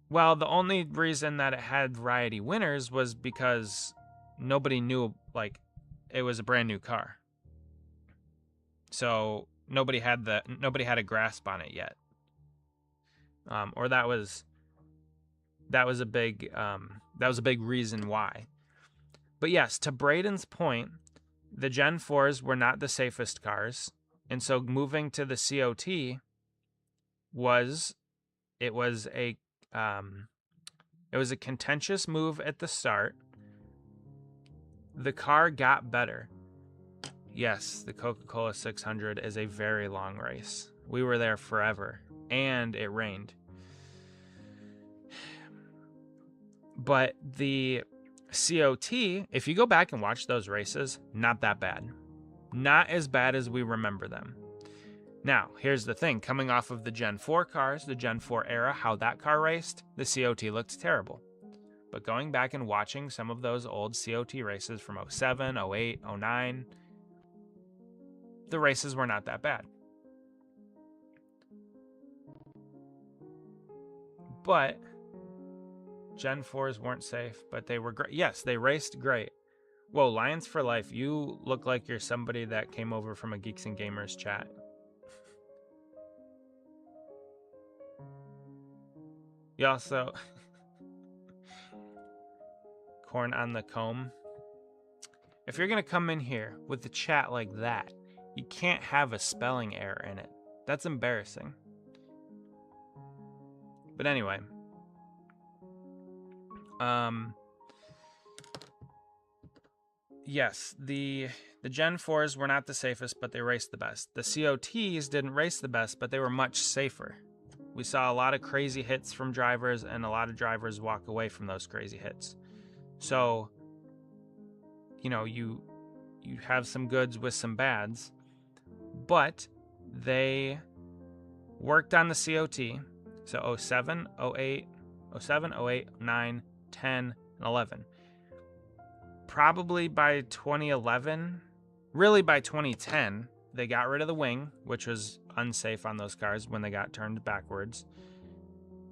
Well, the only reason that it had variety winners was because nobody knew, like, it was a brand new car. So nobody had a grasp on it yet. Or that was a big reason why. But yes, to Braden's point, the Gen 4s were not the safest cars, and so moving to the COT was a contentious move at the start. The car got better. Yes, the Coca-Cola 600 is a very long race. We were there forever, and it rained. But the COT, if you go back and watch those races, not that bad. Not as bad as we remember them. Now, here's the thing. Coming off of the Gen 4 cars, the Gen 4 era, how that car raced, the COT looked terrible. But going back and watching some of those old COT races from 07, 08, 09, the races were not that bad. But Gen 4s weren't safe, but they were great. Yes, they raced great. Whoa, Lions for Life, you look like you're somebody that came over from a Geeks and Gamers chat. You also... Corn on the comb. If you're going to come in here with the chat like that, you can't have a spelling error in it. That's embarrassing. But anyway. Yes, the Gen 4s were not the safest, but they raced the best. The COTs didn't race the best, but they were much safer. We saw a lot of crazy hits from drivers, and a lot of drivers walk away from those crazy hits. So, you know, you have some goods with some bads, but they worked on the COT. So 07, 08, 9, 10, and 11. Probably by 2011, really by 2010, they got rid of the wing, which was unsafe on those cars when they got turned backwards.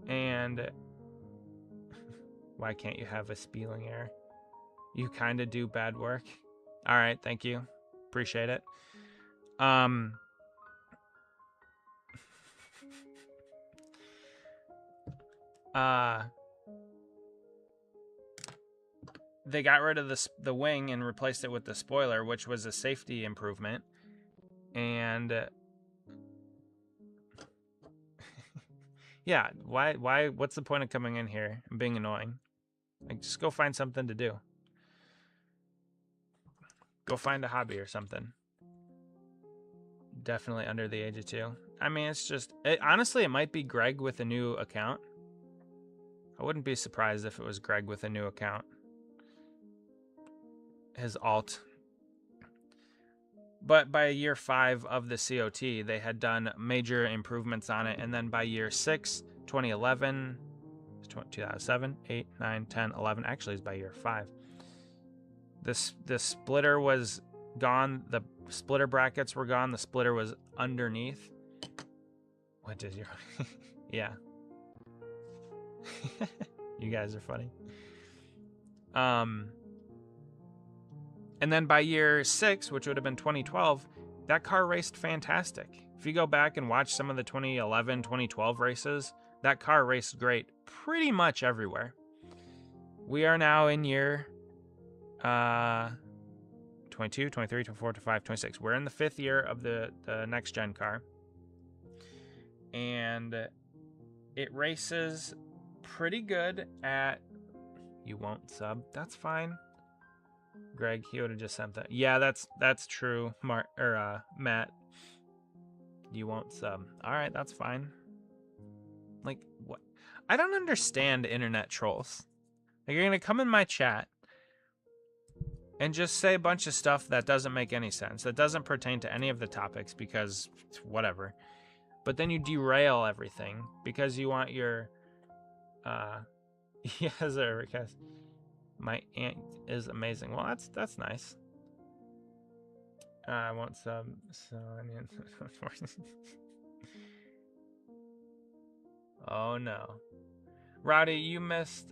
And why can't you have a spelling error? You kind of do bad work. All right, thank you. Appreciate it. They got rid of the wing and replaced it with the spoiler, which was a safety improvement. And yeah, why what's the point of coming in here and being annoying? Like, just go find something to do. Go find a hobby or something. Definitely under the age of 2. I mean, it's just... honestly, it might be Greg with a new account. I wouldn't be surprised if it was Greg with a new account. His alt. But by year 5 of the COT, they had done major improvements on it. And then by year 6, 2011, 2007, 8, 9, 10, 11. Actually, it's by year 5. The splitter was gone. The splitter brackets were gone. The splitter was underneath. What did you... Yeah. You guys are funny. And then by year 6, which would have been 2012, that car raced fantastic. If you go back and watch some of the 2011, 2012 races, that car raced great pretty much everywhere. We are now in year 22, 23, 24, 25, 26. We're in the 5th year of the next gen car. And it races pretty good at... You won't sub? That's fine. Greg, he would have just sent that. Yeah, that's true. Matt. You won't sub. All right, that's fine. Like, what? I don't understand internet trolls. Like, you're going to come in my chat and just say a bunch of stuff that doesn't make any sense, that doesn't pertain to any of the topics because whatever. But then you derail everything because you want your... Yes, because my aunt is amazing. Well, that's nice. I want sub, so I need... Oh no. Rowdy, you missed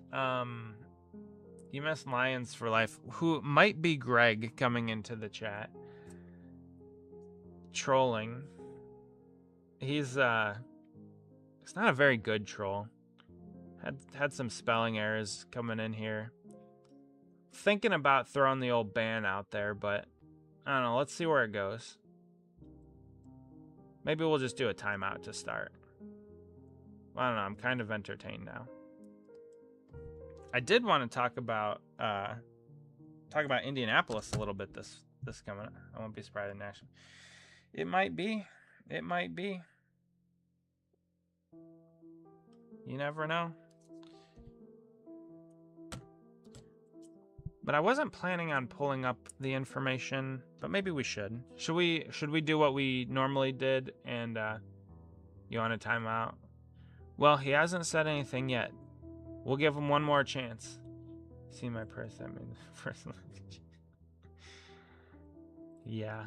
Lions for Life, who might be Greg coming into the chat. Trolling. He's not a very good troll. Had some spelling errors coming in here. Thinking about throwing the old ban out there, but I don't know. Let's see where it goes. Maybe we'll just do a timeout to start. I don't know. I'm kind of entertained now. I did want to talk about Indianapolis a little bit this coming up. I won't be surprised at national. It might be. It might be. You never know. But I wasn't planning on pulling up the information, but maybe we should. Should we do what we normally did and you want a timeout? Well, he hasn't said anything yet. We'll give him one more chance. See my purse? I mean, personal. Yeah.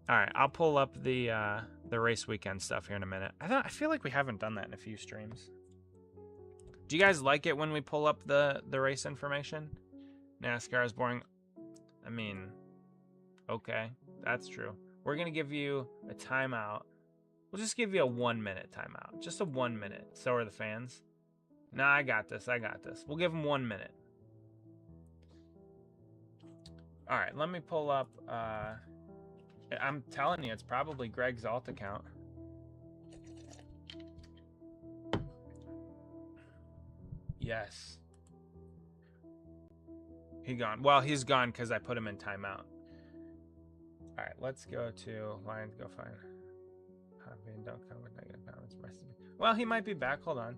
All right, I'll pull up the race weekend stuff here in a minute. I feel like we haven't done that in a few streams. Do you guys like it when we pull up the race information? NASCAR is boring. I mean, okay, that's true. We're gonna give you a timeout. We'll just give you a 1 minute timeout. Just a 1 minute. So are the fans. Nah, I got this. We'll give them 1 minute. All right, let me pull up. I'm telling you, it's probably Greg's alt account. Yes. He gone. Well, he's gone because I put him in timeout. All right, let's go to Lions. Go find. Don't come with negative comments. Well, he might be back. Hold on.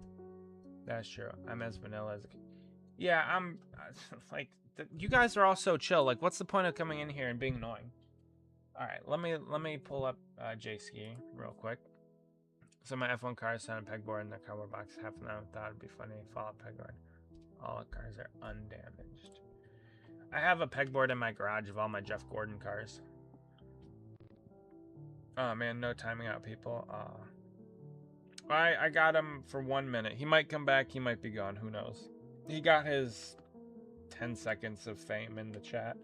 That's true. I'm as vanilla as. Yeah, I'm like you guys are all so chill. Like, what's the point of coming in here and being annoying? All right, let me pull up J-Ski real quick. So my F1 cars sound a pegboard in the cardboard box. Half of them thought it'd be funny. Fallout pegboard. All the cars are undamaged. I have a pegboard in my garage of all my Jeff Gordon cars. Oh man, no timing out, people. I got him for 1 minute. He might come back. He might be gone. Who knows? He got his 10 seconds of fame in the chat.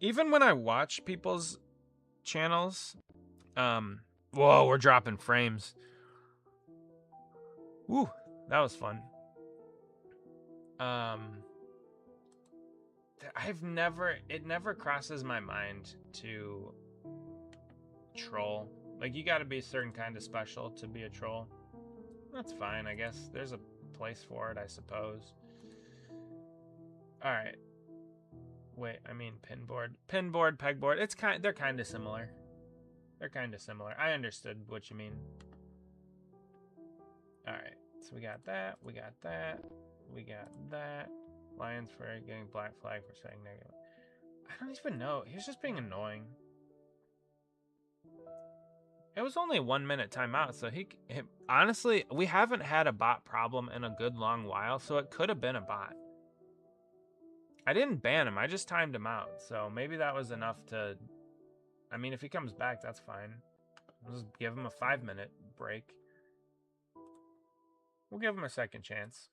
Even when I watch people's channels, whoa, we're dropping frames. Woo, that was fun. It never crosses my mind to troll. Like, you gotta be a certain kind of special to be a troll. That's fine, I guess. There's a place for it, I suppose. Alright. Wait, I mean pinboard, pegboard. They're kind of similar. I understood what you mean. All right, so we got that. Lions for getting black flag for saying negative. I don't even know. He was just being annoying. It was only a 1 minute timeout, so he honestly, we haven't had a bot problem in a good long while, so it could have been a bot. I didn't ban him. I just timed him out. So maybe that was enough to... I mean, if he comes back, that's fine. We'll just give him a 5 minute break. We'll give him a second chance.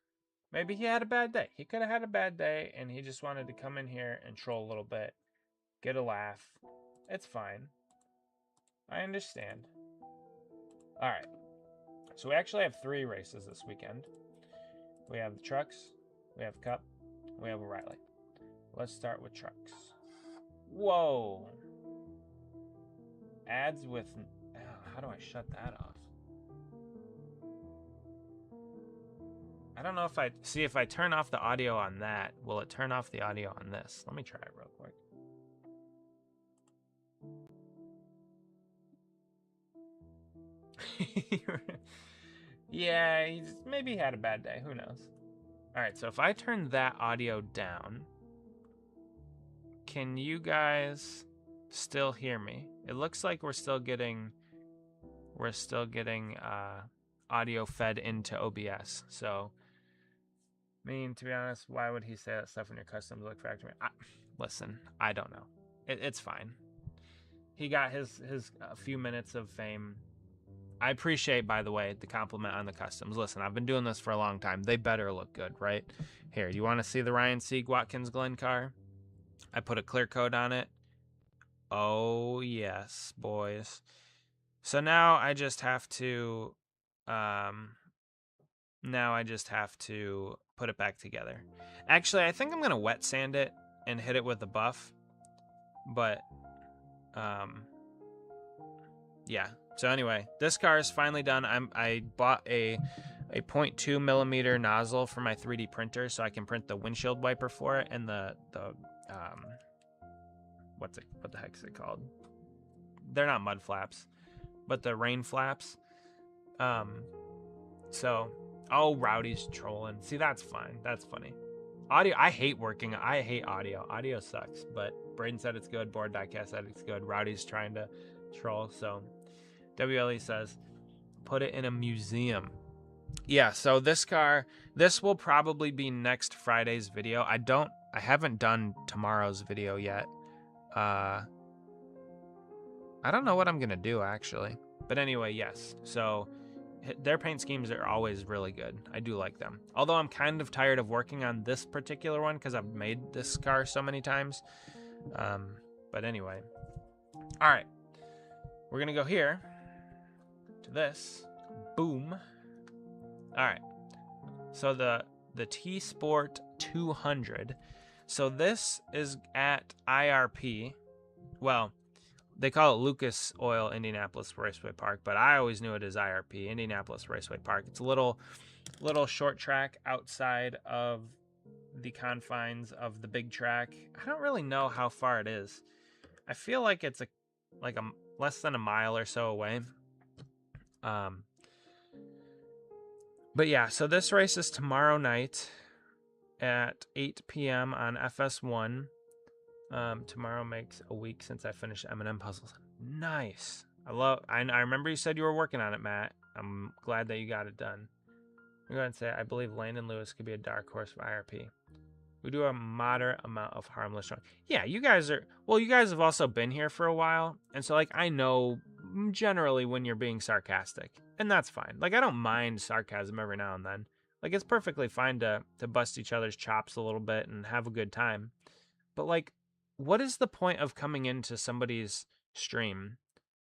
Maybe he had a bad day. He could have had a bad day, and he just wanted to come in here and troll a little bit. Get a laugh. It's fine. I understand. All right. So we actually have 3 races this weekend. We have the trucks, we have Cup, we have O'Reilly. Let's start with trucks. Whoa. Ads with... how do I shut that off? I don't know if I... See, if I turn off the audio on that, will it turn off the audio on this? Let me try it real quick. Yeah, he's maybe had a bad day. Who knows? All right, so if I turn that audio down, can you guys still hear me? It looks like we're still getting audio fed into OBS. So, I mean, to be honest, why would he say that stuff when your customs look factory? Listen, I don't know. It's fine. He got his a few minutes of fame. I appreciate, by the way, the compliment on the customs. Listen, I've been doing this for a long time. They better look good, right? Here, do you want to see the Ryan Sieg Watkins Glen car? I put a clear coat on it. Oh, yes, boys. So now I just have to put it back together. Actually, I think I'm going to wet sand it and hit it with a buff. But yeah. So anyway, this car is finally done. I bought a 0.2 millimeter nozzle for my 3D printer so I can print the windshield wiper for it and the what the heck is it called? They're not mud flaps, but the rain flaps. So Rowdy's trolling. See, that's fine. That's funny. Audio, I hate audio. Audio sucks, but Braden said it's good. Board Diecast said it's good. Rowdy's trying to troll, so WLE says, put it in a museum. Yeah, so this will probably be next Friday's video. I haven't done tomorrow's video yet. I don't know what I'm going to do, actually. But anyway, yes. So their paint schemes are always really good. I do like them. Although I'm kind of tired of working on this particular one because I've made this car so many times. But anyway. All right. We're going to go here to this. Boom. All right. So the T-Sport 200. So this is at IRP. Well, they call it Lucas Oil Indianapolis Raceway Park, but I always knew it as IRP, Indianapolis Raceway Park. It's a little short track outside of the confines of the big track. I don't really know how far it is. I feel like it's like less than a mile or so away. But yeah, so this race is tomorrow night at 8 p.m. on FS1. Tomorrow makes a week since I finished M&M puzzles. Nice. I remember you said you were working on it, Matt. I'm glad that you got it done. I'm going to say I believe Landon Lewis could be a dark horse for IRP. We do a moderate amount of harmless showing. Yeah, you guys have also been here for a while, and so like I know generally when you're being sarcastic, and that's fine. Like I don't mind sarcasm every now and then. Like it's perfectly fine to bust each other's chops a little bit and have a good time. But like, what is the point of coming into somebody's stream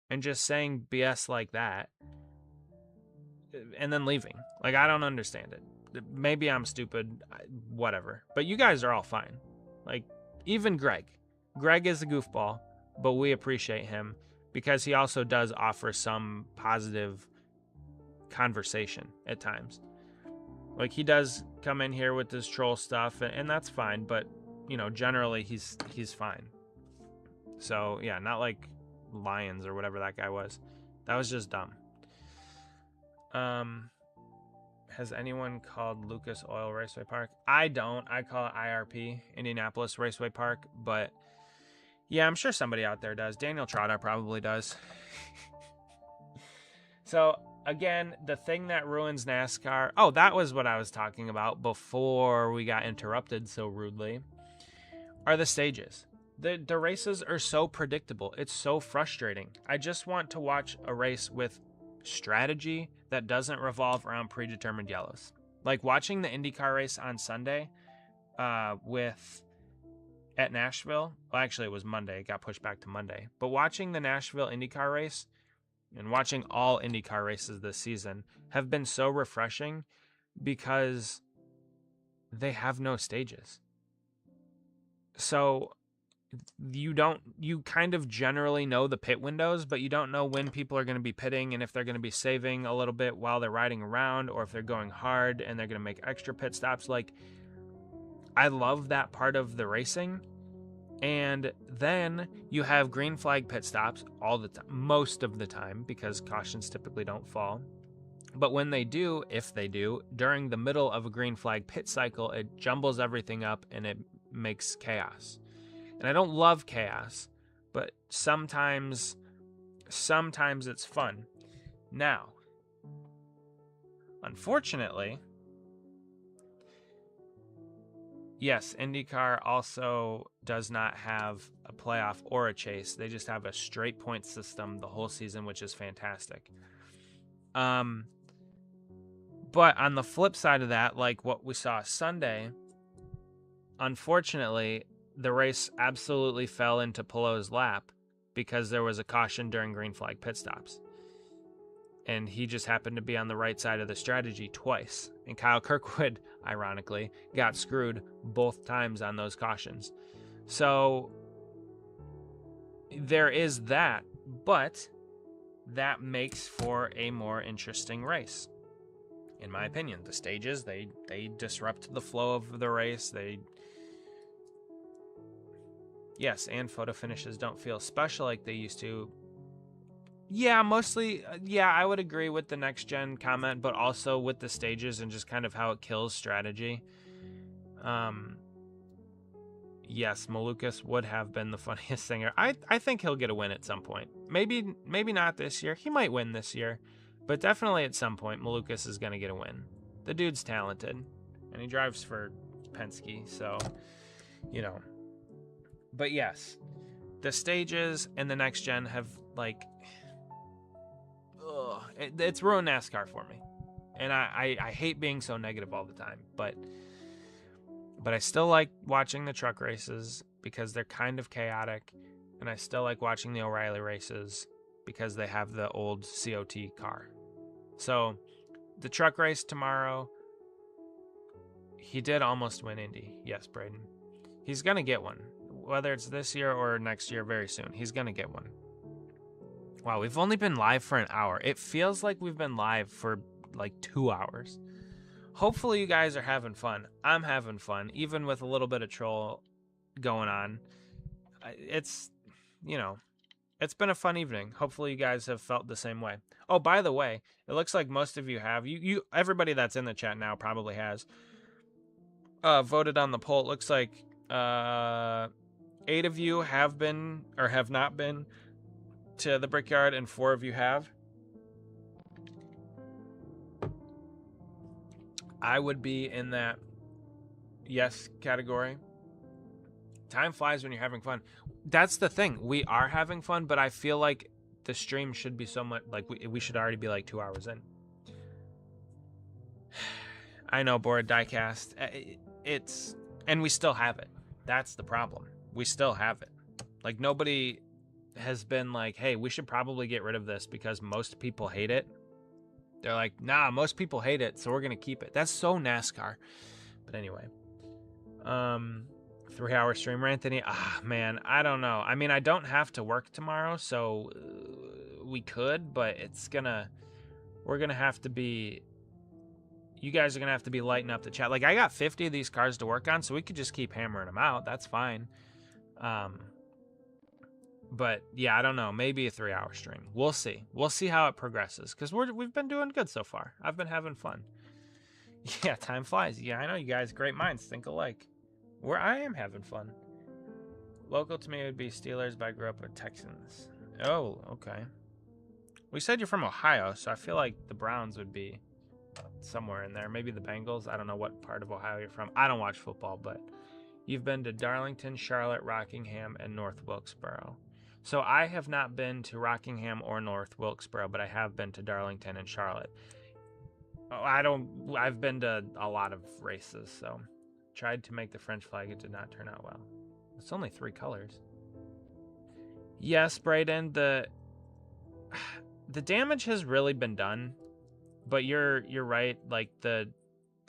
and just saying BS like that and then leaving? Like I don't understand it. Maybe I'm stupid, whatever. But you guys are all fine. Like, even Greg. Greg is a goofball, but we appreciate him because he also does offer some positive conversation at times. Like, he does come in here with this troll stuff, and that's fine, but, you know, generally he's fine. So, yeah, not like Lions or whatever that guy was. That was just dumb. Has anyone called Lucas Oil Raceway Park? I don't. I call it IRP, Indianapolis Raceway Park. But, yeah, I'm sure somebody out there does. Daniel Trotter probably does. So, again, the thing that ruins NASCAR... Oh, that was what I was talking about before we got interrupted so rudely. Are the stages. The races are so predictable. It's so frustrating. I just want to watch a race with strategy that doesn't revolve around predetermined yellows. Like watching the IndyCar race on Sunday at Nashville. Well, actually, it was Monday. It got pushed back to Monday. But watching the Nashville IndyCar race and watching all IndyCar races this season have been so refreshing because they have no stages. So you kind of generally know the pit windows, but you don't know when people are going to be pitting and if they're going to be saving a little bit while they're riding around, or if they're going hard and they're going to make extra pit stops. Like, I love that part of the racing. And then you have green flag pit stops all the time, most of the time, because cautions typically don't fall. But when they do, if they do, during the middle of a green flag pit cycle, it jumbles everything up and it makes chaos. And I don't love chaos, but sometimes it's fun. Now, unfortunately, yes, IndyCar also does not have a playoff or a chase. They just have a straight point system the whole season, which is fantastic. But on the flip side of that, like what we saw Sunday, unfortunately, the race absolutely fell into Pelot's lap because there was a caution during green flag pit stops. And he just happened to be on the right side of the strategy twice. And Kyle Kirkwood, ironically, got screwed both times on those cautions. So there is that, but that makes for a more interesting race. In my opinion, the stages, they disrupt the flow of the race. Yes, and photo finishes don't feel special like they used to. Yeah, mostly, I would agree with the next gen comment, but also with the stages and just kind of how it kills strategy. Yes, Malukas would have been the funniest singer. I think he'll get a win at some point. Maybe not this year. He might win this year, but definitely at some point, Malukas is going to get a win. The dude's talented, and he drives for Penske, so, But yes, the stages and the next gen have, like, it's ruined NASCAR for me. And I hate being so negative all the time, but I still like watching the truck races because they're kind of chaotic, and I still like watching the O'Reilly races because they have the old COT car. So the truck race tomorrow, he did almost win Indy. Yes, Braden. He's going to get one. Whether it's this year or next year, very soon, he's going to get one. Wow, we've only been live for an hour. It feels like we've been live for like 2 hours. Hopefully you guys are having fun. I'm having fun, even with a little bit of troll going on. It's been a fun evening. Hopefully you guys have felt the same way. Oh, by the way, it looks like most of you have. Everybody that's in the chat now probably has voted on the poll. It looks like 8 of you have been or have not been to the Brickyard, and 4 of you have. I would be in that yes category. Time flies when you're having fun. That's the thing. We are having fun, but I feel like the stream should be so much, like we should already be like 2 hours in. I know, bored diecast. And we still have it. That's the problem. We still have it. Like, nobody has been like, hey, we should probably get rid of this because most people hate it. They're like, nah, most people hate it, so we're going to keep it. That's so NASCAR. But anyway. 3-hour stream, Anthony. Man, I don't know. I mean, I don't have to work tomorrow, so we could, but we're going to have to be, you guys are going to have to be lighting up the chat. Like, I got 50 of these cars to work on, so we could just keep hammering them out. That's fine. But yeah, I don't know. Maybe a 3-hour stream. We'll see. We'll see how it progresses because we've been doing good so far. I've been having fun. Yeah, time flies. Yeah, I know you guys. Great minds think alike. I am having fun. Local to me would be Steelers, but I grew up with Texans. Oh, okay. We said you're from Ohio, so I feel like the Browns would be somewhere in there. Maybe the Bengals. I don't know what part of Ohio you're from. I don't watch football, but you've been to Darlington, Charlotte, Rockingham, and North Wilkesboro. So I have not been to Rockingham or North Wilkesboro, but I have been to Darlington and Charlotte. I've been to a lot of races, so tried to make the French flag. It did not turn out well. It's only 3 colors. Yes, Brayden, the damage has really been done, but you're right. Like the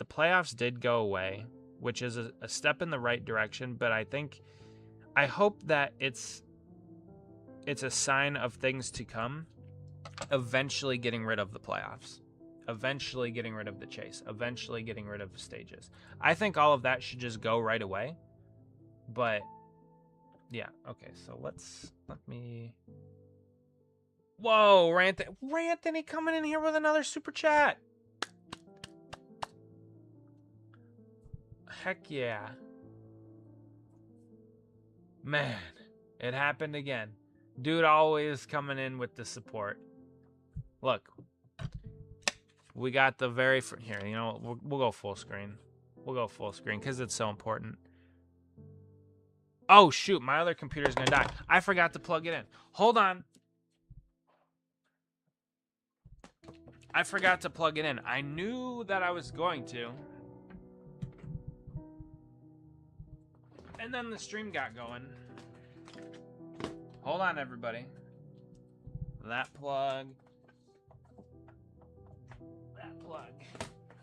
playoffs did go away, which is a step in the right direction. But I hope that it's a sign of things to come. Eventually getting rid of the playoffs, eventually getting rid of the chase, eventually getting rid of the stages. I think all of that should just go right away. But yeah, okay, so let me. Whoa, Ranthony coming in here with another super chat. Heck yeah. Man, it happened again. Dude always coming in with the support. Look, we got the very here. You know, we'll go full screen. We'll go full screen because it's so important. Oh shoot, my other computer's gonna die. I forgot to plug it in. Hold on. I forgot to plug it in. I knew that I was going to. And then the stream got going. Hold on, everybody. That plug.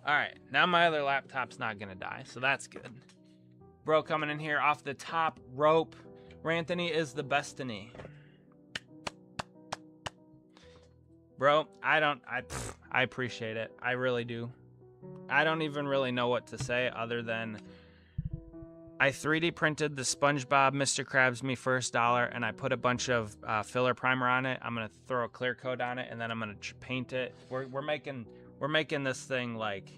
All right, now my other laptop's not gonna die, so that's good. Bro coming in here off the top rope. Ranthony is the bestiny. Bro, I appreciate it. I really do. I don't even really know what to say other than I 3D printed the SpongeBob Mr. Krabs Me First Dollar, and I put a bunch of filler primer on it. I'm gonna throw a clear coat on it, and then I'm gonna paint it. We're making this thing like,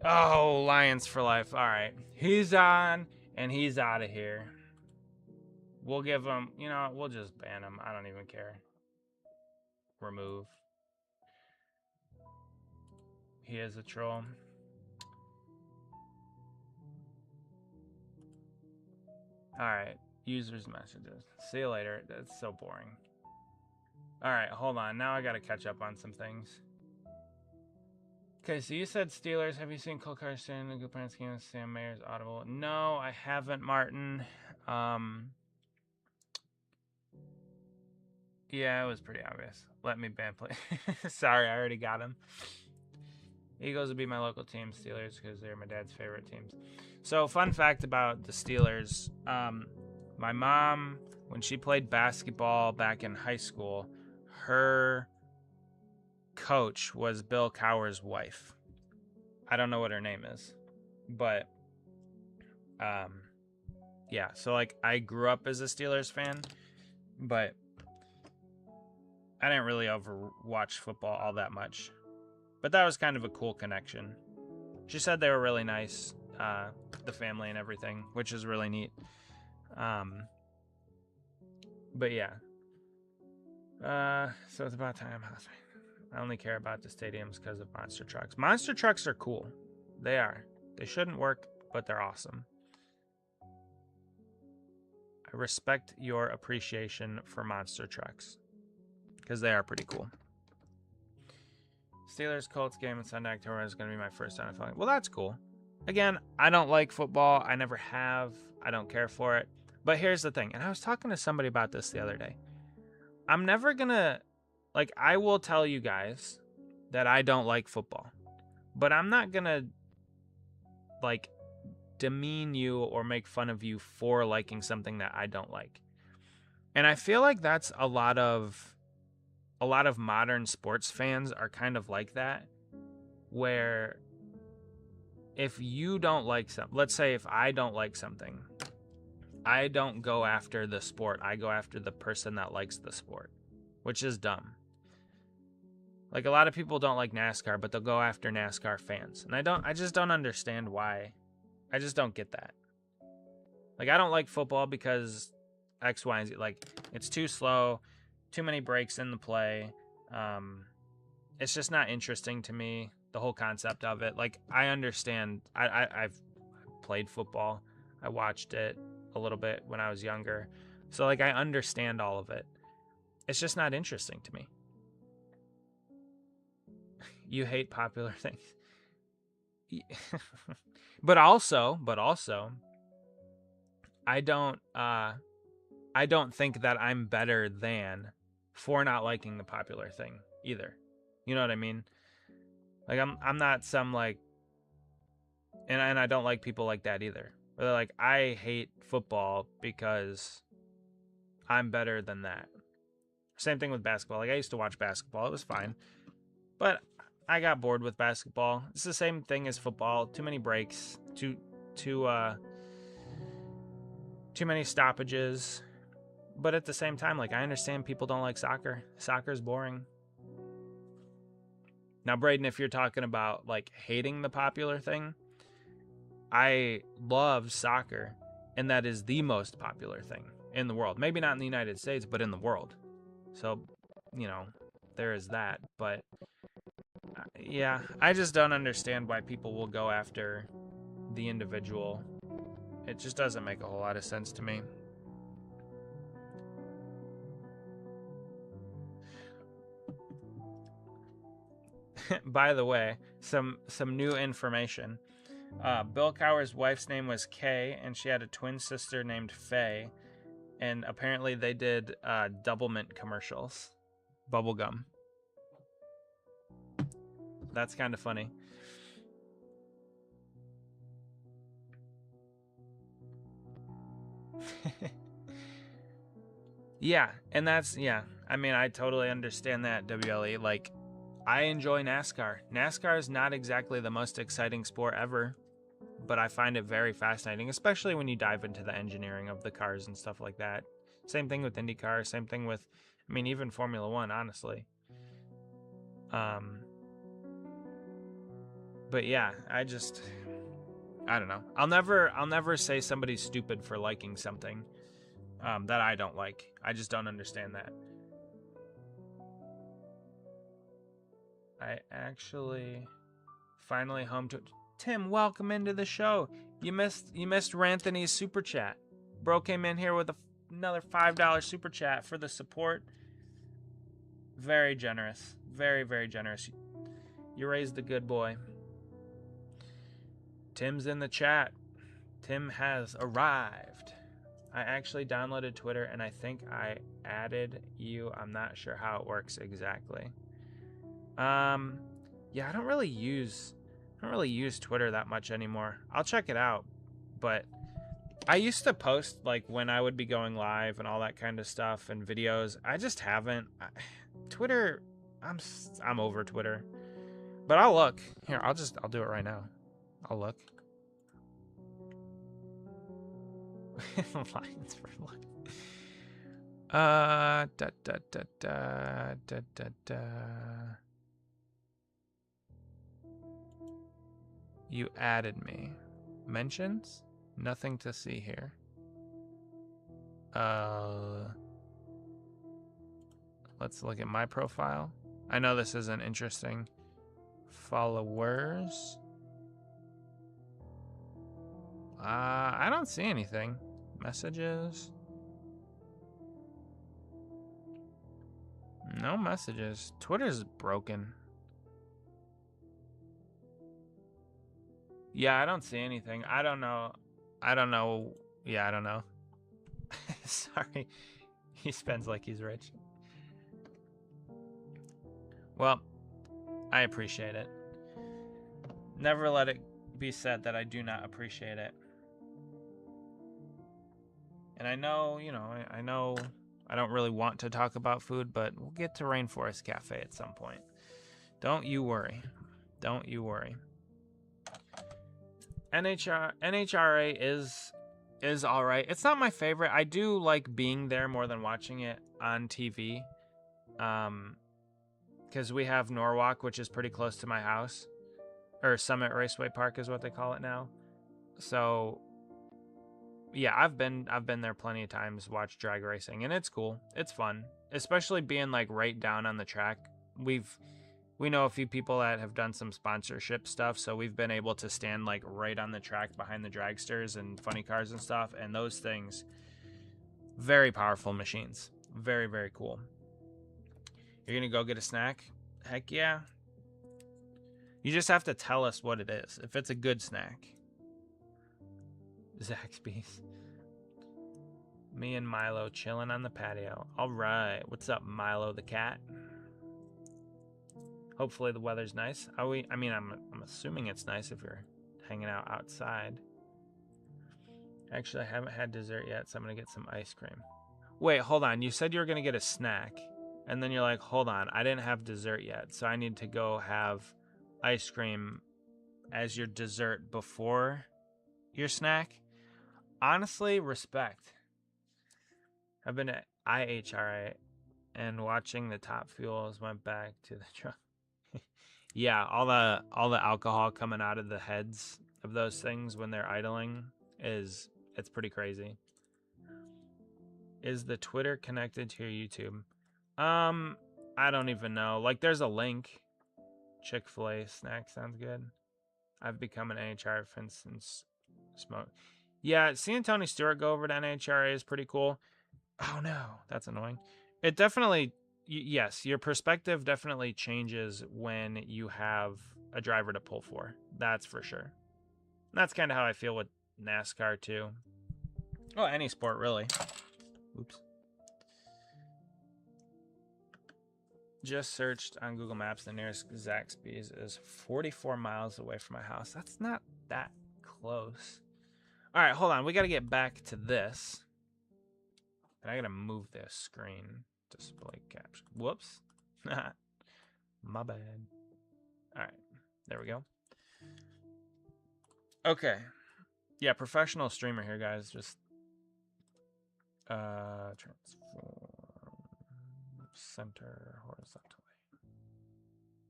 oh, Lions for life. All right, he's on and he's out of here. We'll give him, you know, we'll just ban him. I don't even care. Remove. He is a troll. All right, users messages. See you later. That's so boring. All right, hold on. Now I got to catch up on some things. Okay, so you said Steelers. Have you seen Cole Carson in the Good Plans game with Sam Mayer's Audible? No, I haven't, Martin. Yeah, it was pretty obvious. Let me ban play. Sorry, I already got him. Eagles would be my local team, Steelers, because they're my dad's favorite teams. So, fun fact about the Steelers. My mom, when she played basketball back in high school, her coach was Bill Cowher's wife. I don't know what her name is. But, yeah. So, like, I grew up as a Steelers fan, but I didn't really watch football all that much. But that was kind of a cool connection. She said they were really nice, the family and everything, which is really neat. But yeah. So it's about time. I only care about the stadiums because of monster trucks. Monster trucks are cool. They are. They shouldn't work, but they're awesome. I respect your appreciation for monster trucks because they are pretty cool. Steelers Colts game in Sunday, October is going to be my first time following. Well, that's cool. Again, I don't like football. I never have. I don't care for it. But here's the thing, and I was talking to somebody about this the other day. I'm never going to, like, I will tell you guys that I don't like football. But I'm not going to, like, demean you or make fun of you for liking something that I don't like. And I feel like that's a lot of modern sports fans are kind of like that, where if you don't like something, let's say if I don't like something, I don't go after the sport. I go after the person that likes the sport, which is dumb. Like, a lot of people don't like NASCAR, but they'll go after NASCAR fans. And I just don't understand why. I just don't get that. Like, I don't like football because X, Y, and Z. Like, it's too slow. Too many breaks in the play. It's just not interesting to me, the whole concept of it. Like, I understand. I've played football. I watched it a little bit when I was younger. So, like, I understand all of it. It's just not interesting to me. You hate popular things. But also, I don't think that I'm better than for not liking the popular thing either. You know what I mean? Like, I'm not some, like, And I don't like people like that either. They're like, I hate football because I'm better than that. Same thing with basketball. Like, I used to watch basketball. It was fine. But I got bored with basketball. It's the same thing as football. Too many breaks. Too many stoppages. But at the same time, like, I understand people don't like soccer. Soccer's boring. Now, Braden, if you're talking about, like, hating the popular thing, I love soccer, and that is the most popular thing in the world. Maybe not in the United States, but in the world. So, you know, there is that. But, yeah, I just don't understand why people will go after the individual. It just doesn't make a whole lot of sense to me. By the way, some new information. Bill Cowher's wife's name was Kay, and she had a twin sister named Faye. And apparently they did Double Mint commercials. Bubblegum. That's kind of funny. Yeah, and that's, yeah. I mean, I totally understand that, WLE. Like, I enjoy NASCAR. NASCAR is not exactly the most exciting sport ever, but I find it very fascinating, especially when you dive into the engineering of the cars and stuff like that. Same thing with IndyCar, same thing with, I mean, even Formula One, honestly. But yeah, I don't know. I'll never say somebody's stupid for liking something that I don't like. I just don't understand that. I actually finally home to Tim. Welcome into the show. You missed Ranthony's super chat. Bro came in here with another $5 super chat for the support. Very generous, very, very generous. You raised a good boy. Tim's in the chat. Tim has arrived. I actually downloaded Twitter and I think I added you. I'm not sure how it works exactly. Yeah, I don't really use Twitter that much anymore. I'll check it out, but I used to post like when I would be going live and all that kind of stuff and videos. I just haven't. Twitter, I'm over Twitter. But I'll look. Here, I'll do it right now. I'll look. Lines for life. You added me. Mentions? Nothing to see here. Let's look at my profile. I know this isn't interesting. Followers. I don't see anything. Messages. No messages. Twitter's broken. Yeah, I don't see anything. I don't know. Yeah, I don't know. Sorry. He spends like he's rich. Well, I appreciate it. Never let it be said that I do not appreciate it. And I know, I know I don't really want to talk about food, but we'll get to Rainforest Cafe at some point. Don't you worry. Don't you worry. NHRA is all right. It's not my favorite. I do like being there more than watching it on TV. Because we have Norwalk, which is pretty close to my house. Or Summit Raceway Park is what they call it now. So yeah, I've been there plenty of times, watched drag racing, and it's cool. It's fun, especially being like right down on the track. We know a few people that have done some sponsorship stuff, so we've been able to stand like right on the track behind the dragsters and funny cars and stuff, and those things, very powerful machines. Very, very cool. You're gonna go get a snack? Heck yeah. You just have to tell us what it is, if it's a good snack. Zaxby's. Me and Milo chilling on the patio. All right. What's up, Milo the cat? Hopefully the weather's nice. I'm assuming it's nice if you're hanging out outside. Actually, I haven't had dessert yet, so I'm going to get some ice cream. Wait, hold on. You said you were going to get a snack, and then you're like, hold on, I didn't have dessert yet, so I need to go have ice cream as your dessert before your snack. Honestly, respect. I've been at IHRA and watching the top fuels went back to the truck. Yeah, all the alcohol coming out of the heads of those things when they're idling it's pretty crazy. Is the Twitter connected to your YouTube? I don't even know. Like, there's a link. Chick-fil-A snack sounds good. I've become an NHRA fan since smoke. Yeah, seeing Tony Stewart go over to NHRA is pretty cool. Oh no, that's annoying. It definitely, yes, your perspective definitely changes when you have a driver to pull for. That's for sure. That's kind of how I feel with NASCAR too. Oh, any sport really. Oops. Just searched on Google Maps. The nearest Zaxby's is 44 miles away from my house. That's not that close. All right, hold on. We got to get back to this. And I got to move this screen. Display caption. Whoops. My bad. All right. There we go. Okay. Yeah, professional streamer here, guys. Just transform center horizontally.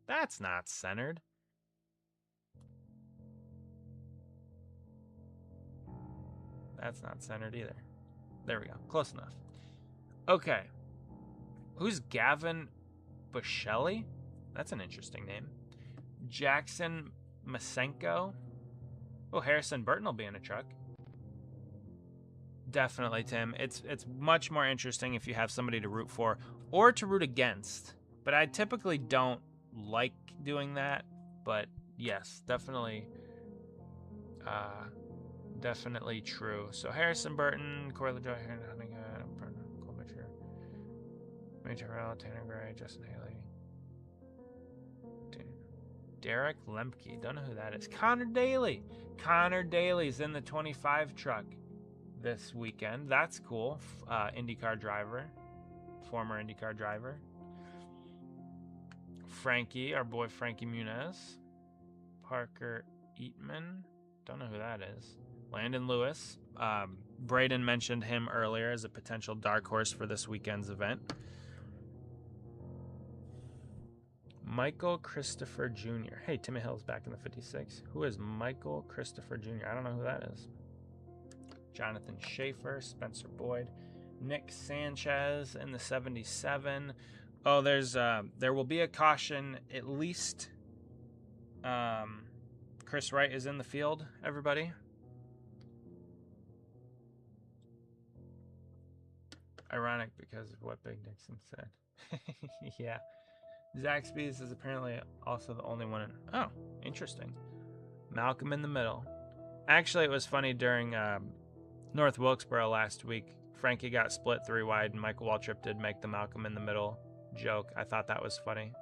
That's not centered. That's not centered either. There we go. Close enough. Okay. Who's Gavin Buscelli? That's an interesting name. Jackson Masenko. Oh, Harrison Burton will be in a truck. Definitely, Tim. It's much more interesting if you have somebody to root for or to root against. But I typically don't like doing that. But yes, definitely. Definitely true. So Harrison Burton, Corey LaJoy, Cole Mitchell, May Terrell, Tanner Gray, Justin Haley, Derek Lemke. Don't know who that is. Connor Daly. Connor Daly's in the 25 truck this weekend. That's cool. IndyCar driver. Former IndyCar driver. Frankie, our boy Frankie Muniz. Parker Eatman. Don't know who that is. Landon Lewis. Braden mentioned him earlier as a potential dark horse for this weekend's event. Michael Christopher Jr. Hey, Timmy Hill's back in the 56. Who is Michael Christopher Jr.? I don't know who that is. Jonathan Schaefer, Spencer Boyd, Nick Sanchez in the 77. Oh, there will be a caution. At least Chris Wright is in the field, everybody. Ironic because of what Big Dixon said. Yeah. Zaxby's is apparently also the only one. Oh, interesting. Malcolm in the middle. Actually, it was funny during North Wilkesboro last week. Frankie got split 3 wide, and Michael Waltrip did make the Malcolm in the middle joke. I thought that was funny.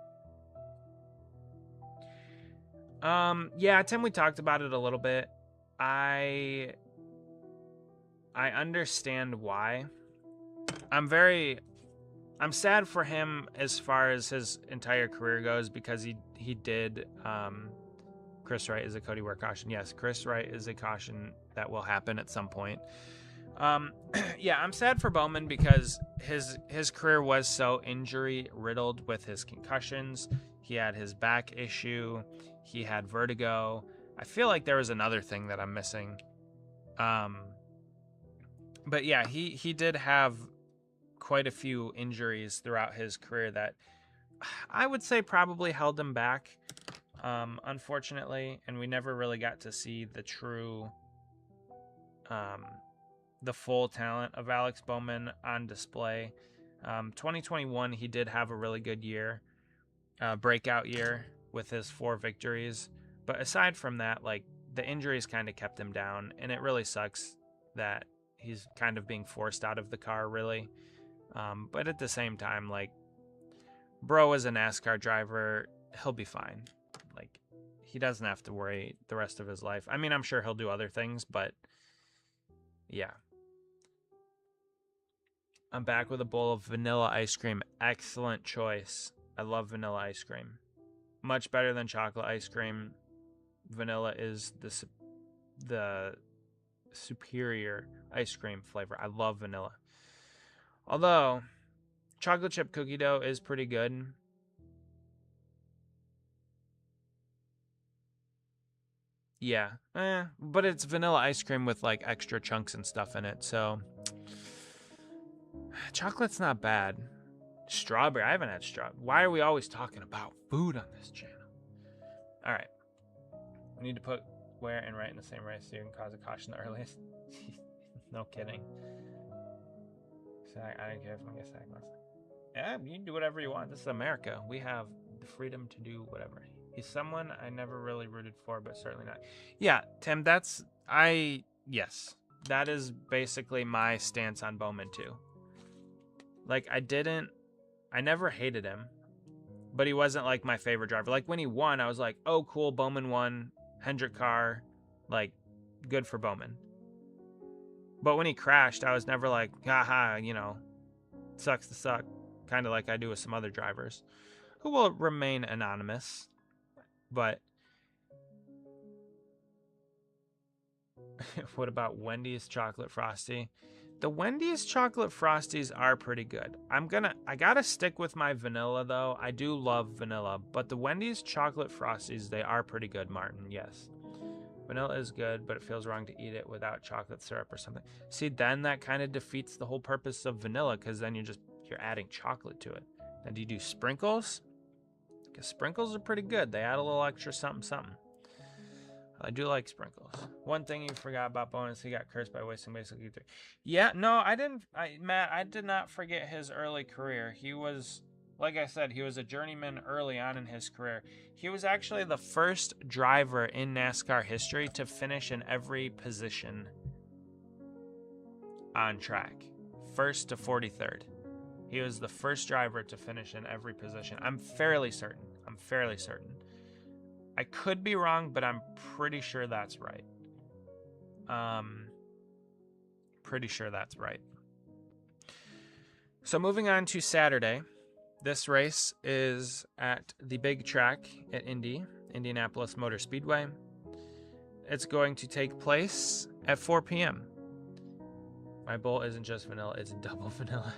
Yeah, Tim, we talked about it a little bit. I understand why. I'm sad for him as far as his entire career goes because he did. Chris Wright is a Cody Ware caution. Yes, Chris Wright is a caution that will happen at some point. Yeah, I'm sad for Bowman because his career was so injury riddled with his concussions. He had his back issue. He had vertigo. I feel like there was another thing that I'm missing. But yeah, he did have quite a few injuries throughout his career that I would say probably held him back, unfortunately, and we never really got to see the true, the full talent of Alex Bowman on display. 2021, he did have a really good year, breakout year with his 4 victories, but aside from that, like, the injuries kind of kept him down, and it really sucks that he's kind of being forced out of the car, really. But at the same time, like, bro is a NASCAR driver. He'll be fine. Like, he doesn't have to worry the rest of his life. I mean, I'm sure he'll do other things, but yeah. I'm back with a bowl of vanilla ice cream. Excellent choice. I love vanilla ice cream. Much better than chocolate ice cream. Vanilla is the superior ice cream flavor. I love vanilla. Although, chocolate chip cookie dough is pretty good. Yeah, but it's vanilla ice cream with like extra chunks and stuff in it, so chocolate's not bad. Strawberry, I haven't had strawberry. Why are we always talking about food on this channel? All right, we need to put where and right in the same race so you can cause a caution the earliest. No kidding. I don't care if I get sacked. Yeah, you can do whatever you want. This is America. We have the freedom to do whatever. He's someone I never really rooted for, but certainly not. Yeah, Tim, yes. That is basically my stance on Bowman too. Like, I never hated him, but he wasn't like my favorite driver. Like when he won, I was like, oh cool, Bowman won, Hendrick car, like good for Bowman. But when he crashed, I was never like, haha, sucks to suck, kind of like I do with some other drivers who will remain anonymous. But what about Wendy's chocolate frosty? The Wendy's chocolate frosties are pretty good. I gotta stick with my vanilla though. I do love vanilla, but the Wendy's chocolate frosties, they are pretty good, Martin. Yes. Vanilla is good, but it feels wrong to eat it without chocolate syrup or something. See, then that kind of defeats the whole purpose of vanilla, because then you're adding chocolate to it. Now, do you do sprinkles? Because sprinkles are pretty good. They add a little extra something. I do like sprinkles. One thing you forgot about Bonus, he got cursed by wasting basically 3. Yeah, no, I didn't. Matt, I did not forget his early career. He was, like I said, he was a journeyman early on in his career. He was actually the first driver in NASCAR history to finish in every position on track. First to 43rd. He was the first driver to finish in every position. I'm fairly certain. I could be wrong, but I'm pretty sure that's right. So moving on to Saturday. This race is at the big track at Indianapolis Motor Speedway. It's going to take place at 4 p.m. My bowl isn't just vanilla, it's double vanilla.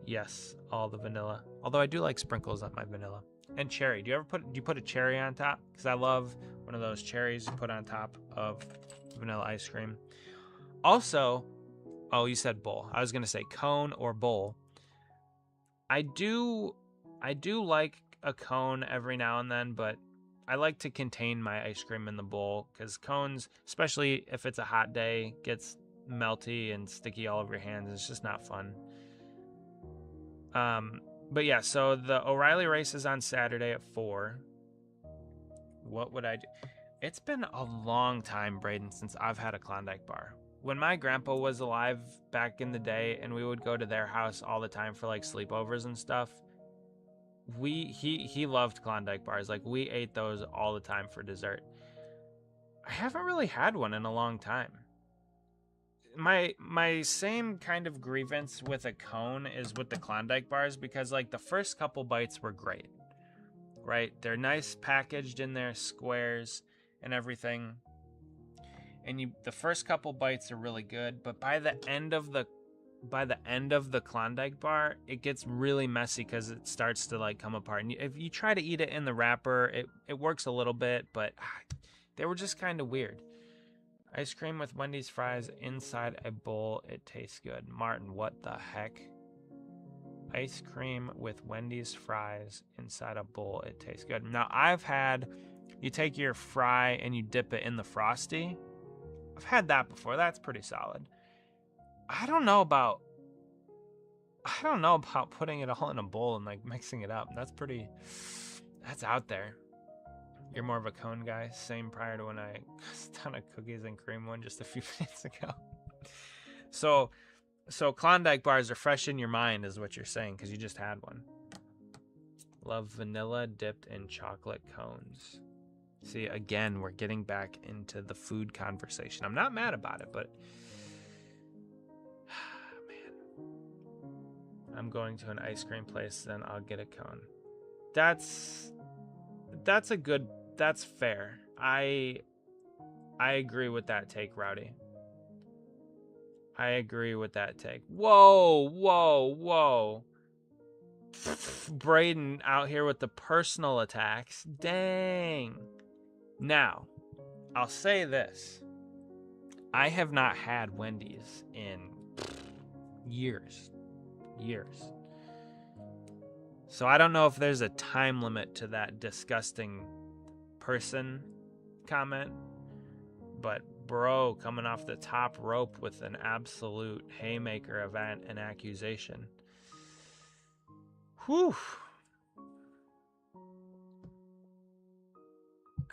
Yes, all the vanilla. Although I do like sprinkles on my vanilla. And cherry. Do you put a cherry on top? Because I love one of those cherries you put on top of vanilla ice cream. Also, oh, you said bowl. I was going to say cone or bowl. I do like a cone every now and then, but I like to contain my ice cream in the bowl, because cones, especially if it's a hot day, gets melty and sticky all over your hands. It's just not fun. But yeah, so the O'Reilly race is on Saturday at 4. What would I do? It's been a long time, Braden, since I've had a Klondike bar. When my grandpa was alive back in the day and we would go to their house all the time for like sleepovers and stuff, he loved Klondike bars. Like, we ate those all the time for dessert. I haven't really had one in a long time. My same kind of grievance with a cone is with the Klondike bars, because like the first couple bites were great, right? They're nice packaged in their squares and everything, and the first couple bites are really good, but by the end of the Klondike bar, it gets really messy because it starts to like come apart. And if you try to eat it in the wrapper, it works a little bit, but they were just kind of weird. Ice cream with Wendy's fries inside a bowl. It tastes good. Martin, what the heck? Ice cream with Wendy's fries inside a bowl. It tastes good. Now, you take your fry and you dip it in the Frosty. I've had that before. That's pretty solid. I don't know about putting it all in a bowl and like mixing it up. That's out there. You're more of a cone guy. Same prior to when I done a cookies and cream one just a few minutes ago. So Klondike bars are fresh in your mind is what you're saying, because you just had one. Love vanilla dipped in chocolate cones. See, again, we're getting back into the food conversation. I'm not mad about it, but man, I'm going to an ice cream place, then I'll get a cone. That's fair. I agree with that take, Rowdy. I agree with that take. Whoa. Braden out here with the personal attacks. Dang. Now, I'll say this. I have not had Wendy's in years. So I don't know if there's a time limit to that disgusting person comment, but bro, coming off the top rope with an absolute haymaker of an accusation. Whew.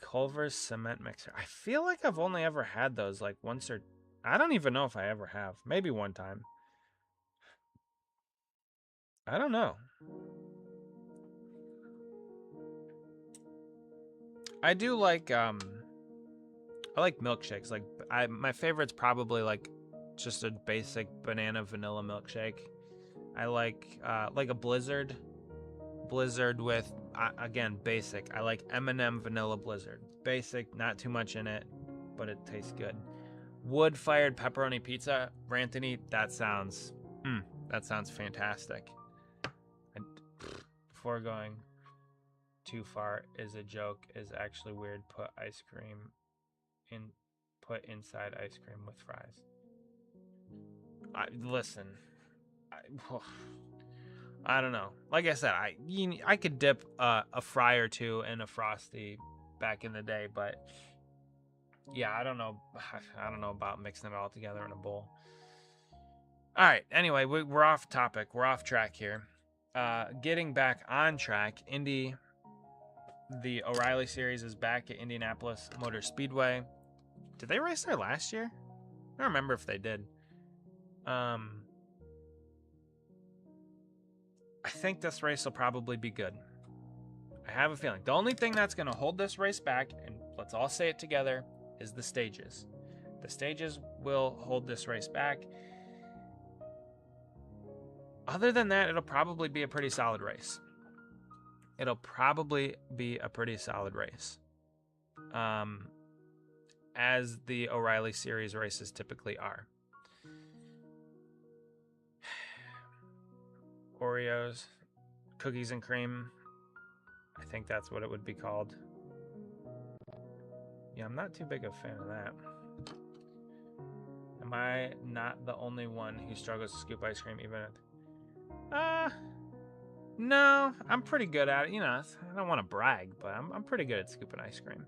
Culver's cement mixer. I feel like I've only ever had those like once or... I don't even know if I ever have. Maybe one time. I don't know. I do like I like milkshakes. Like my favorite's probably like just a basic banana vanilla milkshake. I like a Blizzard with again basic. I like M&M vanilla Blizzard. Basic, not too much in it, but it tastes good. Wood-fired pepperoni pizza, Ranthony, that sounds fantastic. Before going too far is a joke, is actually weird. Put inside ice cream with fries. Listen, I don't know. Like I said, I could dip a fry or two in a Frosty back in the day, but yeah, I don't know about mixing it all together in a bowl. All right. Anyway, we're off topic. We're off track here. Getting back on track, the O'Reilly Series is back at Indianapolis Motor Speedway. Did they race there last year? I don't remember if they did. I think this race will probably be good. I have a feeling. The only thing that's going to hold this race back, and let's all say it together, is the stages. The stages will hold this race back. Other than that, it'll probably be a pretty solid race. As the O'Reilly Series races typically are. Oreos, cookies and cream. I think that's what it would be called. Yeah, I'm not too big a fan of that. Am I not the only one who struggles to scoop ice cream even at... No, I'm pretty good at it. You know, I don't want to brag, but I'm pretty good at scooping ice cream.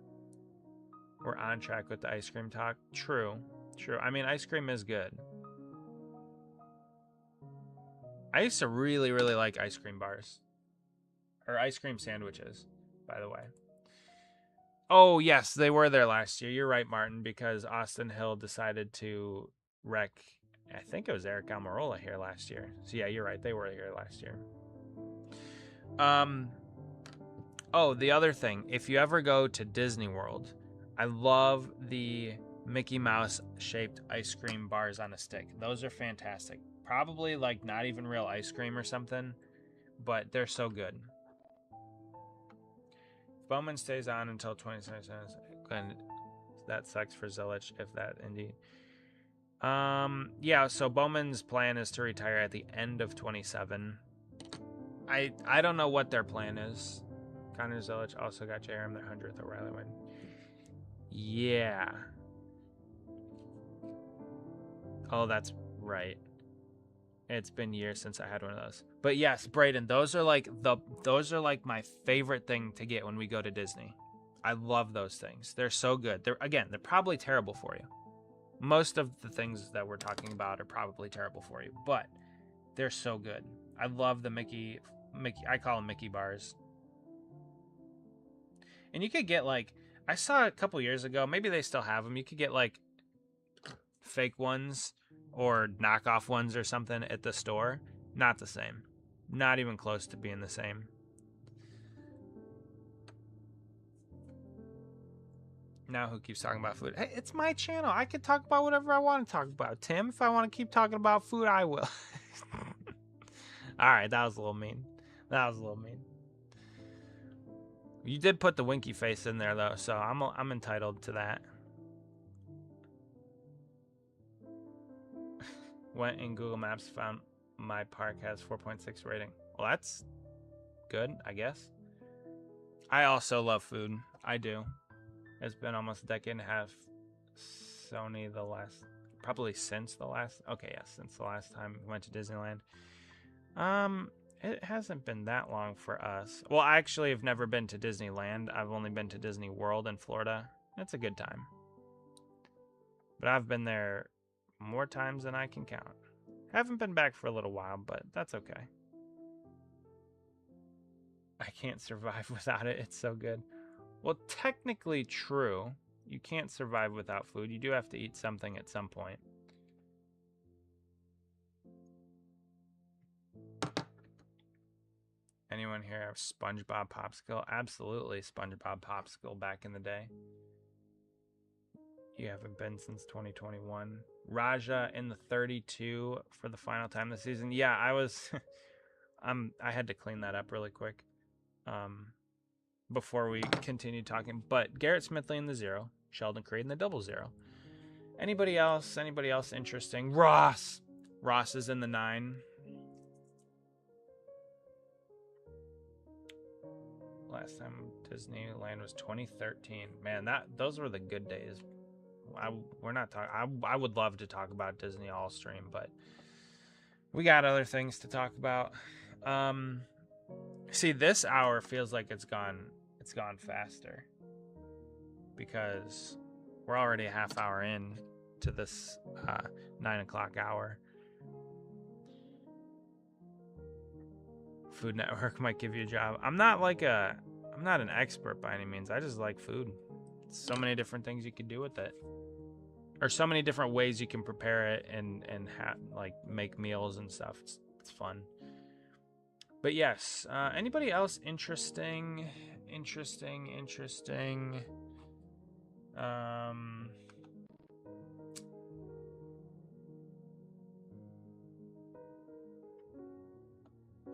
We're on track with the ice cream talk. True. I mean, ice cream is good. I used to really, really like ice cream bars. Or ice cream sandwiches, by the way. Oh, yes, they were there last year. You're right, Martin, because Austin Hill decided to wreck, I think it was Eric Almirola here last year. So yeah, you're right. They were here last year. Oh, the other thing, if you ever go to Disney World, I love the Mickey Mouse shaped ice cream bars on a stick. Those are fantastic. Probably like not even real ice cream or something, but they're so good. If Bowman stays on until 2027, that sucks for Zilich if that indeed. Yeah, so Bowman's plan is to retire at the end of 27. I don't know what their plan is. Connor Zilich also got JRM their 100th O'Reilly win. Yeah. Oh, that's right. It's been years since I had one of those. But yes, Braden, those are like my favorite thing to get when we go to Disney. I love those things. They're so good. They're probably terrible for you. Most of the things that we're talking about are probably terrible for you, but they're so good. I love the Mickey, I call them Mickey bars. And you could get like, I saw a couple years ago, maybe they still have them. You could get like fake ones or knockoff ones or something at the store. Not the same. Not even close to being the same. Now who keeps talking about food? Hey, it's my channel. I can talk about whatever I want to talk about. Tim, if I want to keep talking about food, I will. All right, that was a little mean. That was a little mean. You did put the winky face in there though, so I'm entitled to that. Went in Google Maps, found my park has 4.6 rating. Well, that's good, I guess. I also love food. I do. It's been almost a decade and a half. Sony the last, probably since the last. Okay, yes, since the last time we went to Disneyland. It hasn't been that long for us. Well, I actually have never been to Disneyland. I've only been to Disney World in Florida. It's a good time. But I've been there more times than I can count. Haven't been back for a little while, but that's okay. I can't survive without it. It's so good. Well, technically true. You can't survive without food. You do have to eat something at some point. Anyone here have SpongeBob Popsicle? Absolutely, SpongeBob Popsicle back in the day. You haven't been since 2021. Raja in the 32 for the final time this season. Yeah, I was... I had to clean that up really quick before we continue talking. But Garrett Smithley in the 0. Sheldon Creed in the 00. Anybody else? Anybody else interesting? Ross! Ross is in the 9. Last time Disneyland was 2013. Man, those were the good days. We're not talking. I would love to talk about Disney all stream, but we got other things to talk about. See, this hour feels like it's gone faster because we're already a half hour in to this 9 o'clock hour. Food Network might give you a job. I'm not an expert by any means. I just like food. So many different things you can do with it, or so many different ways you can prepare it and make meals and stuff. It's fun. But yes, anybody else interesting?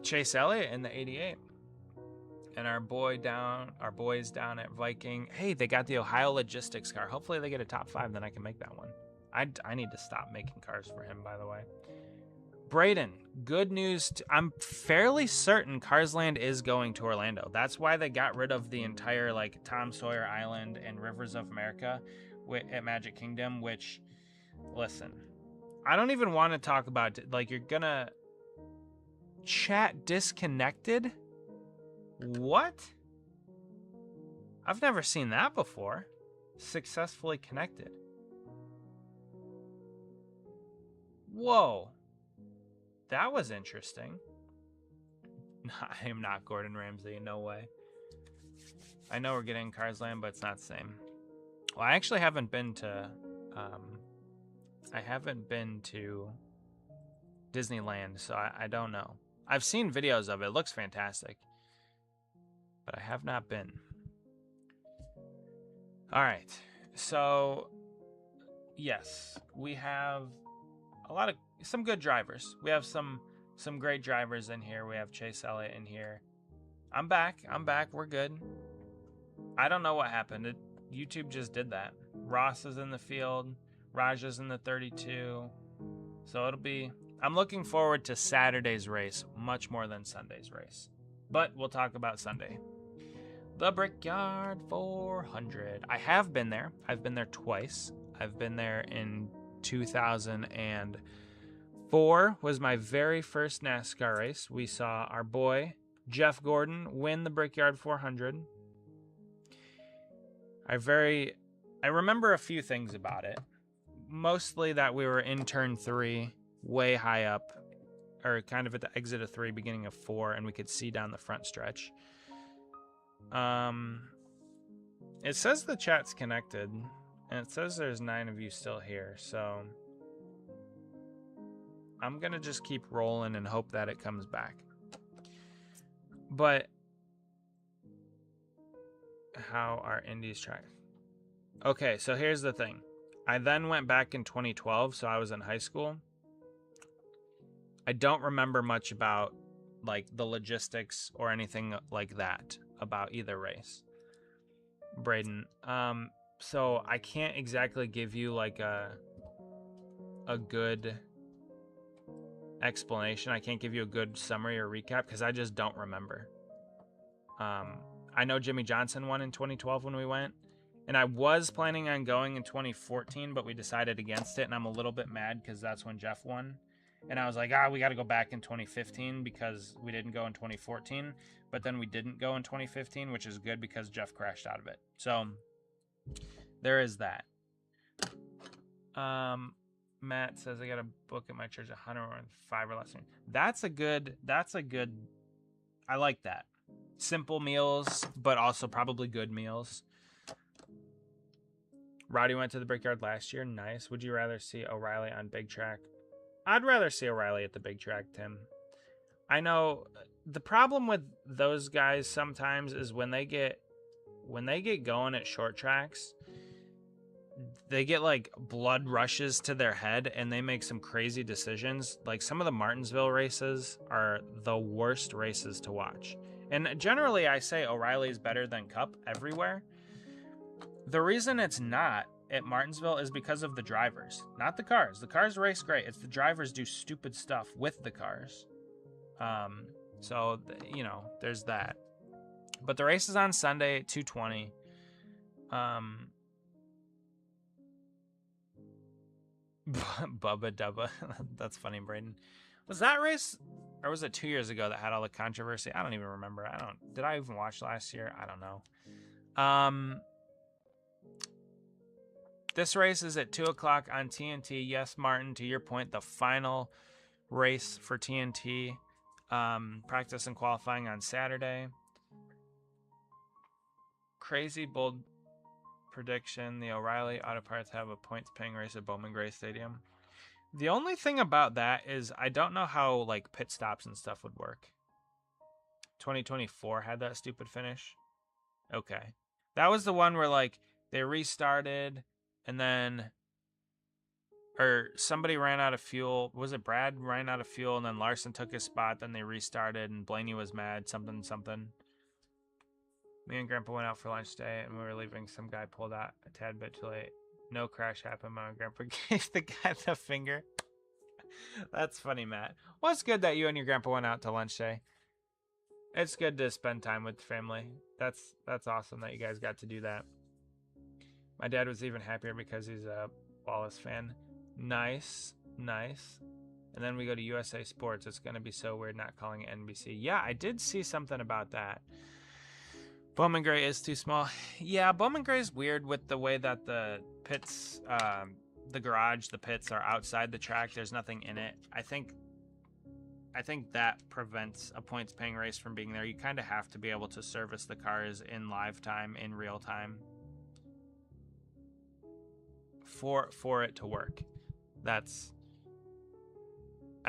Chase Elliott in the 88. And our boys down at Viking. Hey, they got the Ohio Logistics car. Hopefully they get a top 5, then I can make that one. I need to stop making cars for him, by the way. Braden, good news. I'm fairly certain Cars Land is going to Orlando. That's why they got rid of the entire Tom Sawyer Island and Rivers of America at Magic Kingdom, which, listen, I don't even want to talk about you're gonna chat disconnected. What? I've never seen that before. Successfully connected. Whoa. That was interesting. I am not Gordon Ramsay. No way. I know we're getting Cars Land, but it's not the same. Well, I actually haven't been to... Disneyland, so I don't know. I've seen videos of it. It looks fantastic. But I have not been. All right. So, yes, we have some good drivers. We have some great drivers in here. We have Chase Elliott in here. I'm back. We're good. I don't know what happened. YouTube just did that. Ross is in the field. Raja's in the 32. So I'm looking forward to Saturday's race much more than Sunday's race. But we'll talk about Sunday. The Brickyard 400. I have been there. I've been there twice. I've been there in 2004 was my very first NASCAR race. We saw our boy, Jeff Gordon, win the Brickyard 400. I remember a few things about it. Mostly that we were in turn 3, way high up, or kind of at the exit of 3, beginning of 4, and we could see down the front stretch. It says the chat's connected, and it says there's 9 of you still here, so I'm gonna just keep rolling and hope that it comes back. But how are Indies trying? Okay, so here's the thing. I then went back in 2012, so I was in high school. I don't remember much about like the logistics or anything like that about either race. Braden. So I can't exactly give you like a good explanation. I can't give you a good summary or recap because I just don't remember. I know Jimmy Johnson won in 2012 when we went, and I was planning on going in 2014, but we decided against it, and I'm a little bit mad because that's when Jeff won. And I was like, we got to go back in 2015 because we didn't go in 2014, but then we didn't go in 2015, which is good because Jeff crashed out of it. So there is that. Matt says I got a book at my church, 105 or less. That's a good, I like that. Simple meals, but also probably good meals. Rowdy went to the Brickyard last year. Nice. Would you rather see O'Reilly on big track? I'd rather see O'Reilly at the big track, Tim. I know the problem with those guys sometimes is when they get going at short tracks, they get like blood rushes to their head and they make some crazy decisions. Like some of the Martinsville races are the worst races to watch. And generally I say O'Reilly is better than Cup everywhere. The reason it's not at Martinsville is because of the drivers, not the cars. The cars race great. It's the drivers do stupid stuff with the cars. So, you know, there's that. But the race is on Sunday at 2:20. Bubba Dubba. That's funny, Braden. Was that race, or was it 2 years ago that had all the controversy? I don't even remember. Did I even watch last year? I don't know. This race is at 2 o'clock on TNT. Yes, Martin, to your point, the final race for TNT. Practice and qualifying on Saturday. Crazy bold prediction. The O'Reilly Auto Parts have a points-paying race at Bowman Gray Stadium. The only thing about that is I don't know how like pit stops and stuff would work. 2024 had that stupid finish. Okay. That was the one where like they restarted and then or somebody ran out of fuel. Was it Brad ran out of fuel and then Larson took his spot, then they restarted and Blaney was mad, something. Me and Grandpa went out for lunch today and we were leaving. Some guy pulled out a tad bit too late. No crash happened. My grandpa gave the guy the finger. That's funny, Matt. Well, it's good that you and your grandpa went out to lunch today. It's good to spend time with the family. That's awesome that you guys got to do that. My dad was even happier because he's a Wallace fan. Nice. And then we go to USA Sports. It's going to be so weird not calling it NBC. Yeah, I did see something about that. Bowman Gray is too small. Yeah, Bowman Gray is weird with the way that the pits, the garage, the pits are outside the track. There's nothing in it. I think that prevents a points-paying race from being there. You kind of have to be able to service the cars in live time, in real time, for it to work. I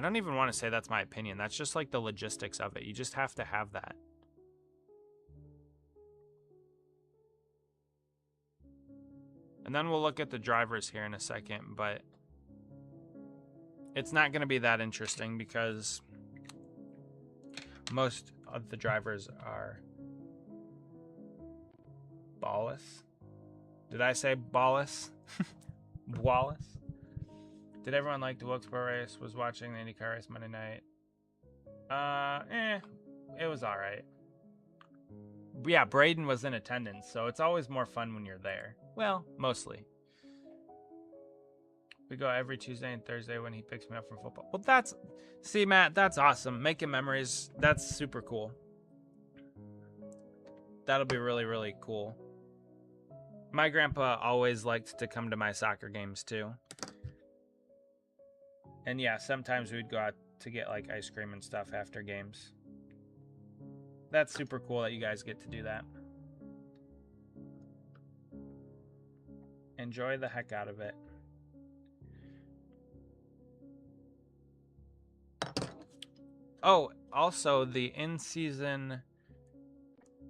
don't even want to say that's my opinion. That's just like the logistics of it. You just have to have that. And then we'll look at the drivers here in a second, but it's not going to be that interesting because most of the drivers are ballless. Did I say ballless? Wallace? Did everyone like the Wilkesboro race? Was watching the IndyCar race Monday night. It was all right. Yeah, Braden was in attendance, so it's always more fun when you're there. Well, mostly. We go every Tuesday and Thursday when he picks me up from football. Well, see, Matt, that's awesome. Making memories, that's super cool. That'll be really, really cool. My grandpa always liked to come to my soccer games, too. And yeah, sometimes we'd go out to get like ice cream and stuff after games. That's super cool that you guys get to do that. Enjoy the heck out of it. Oh, also the in-season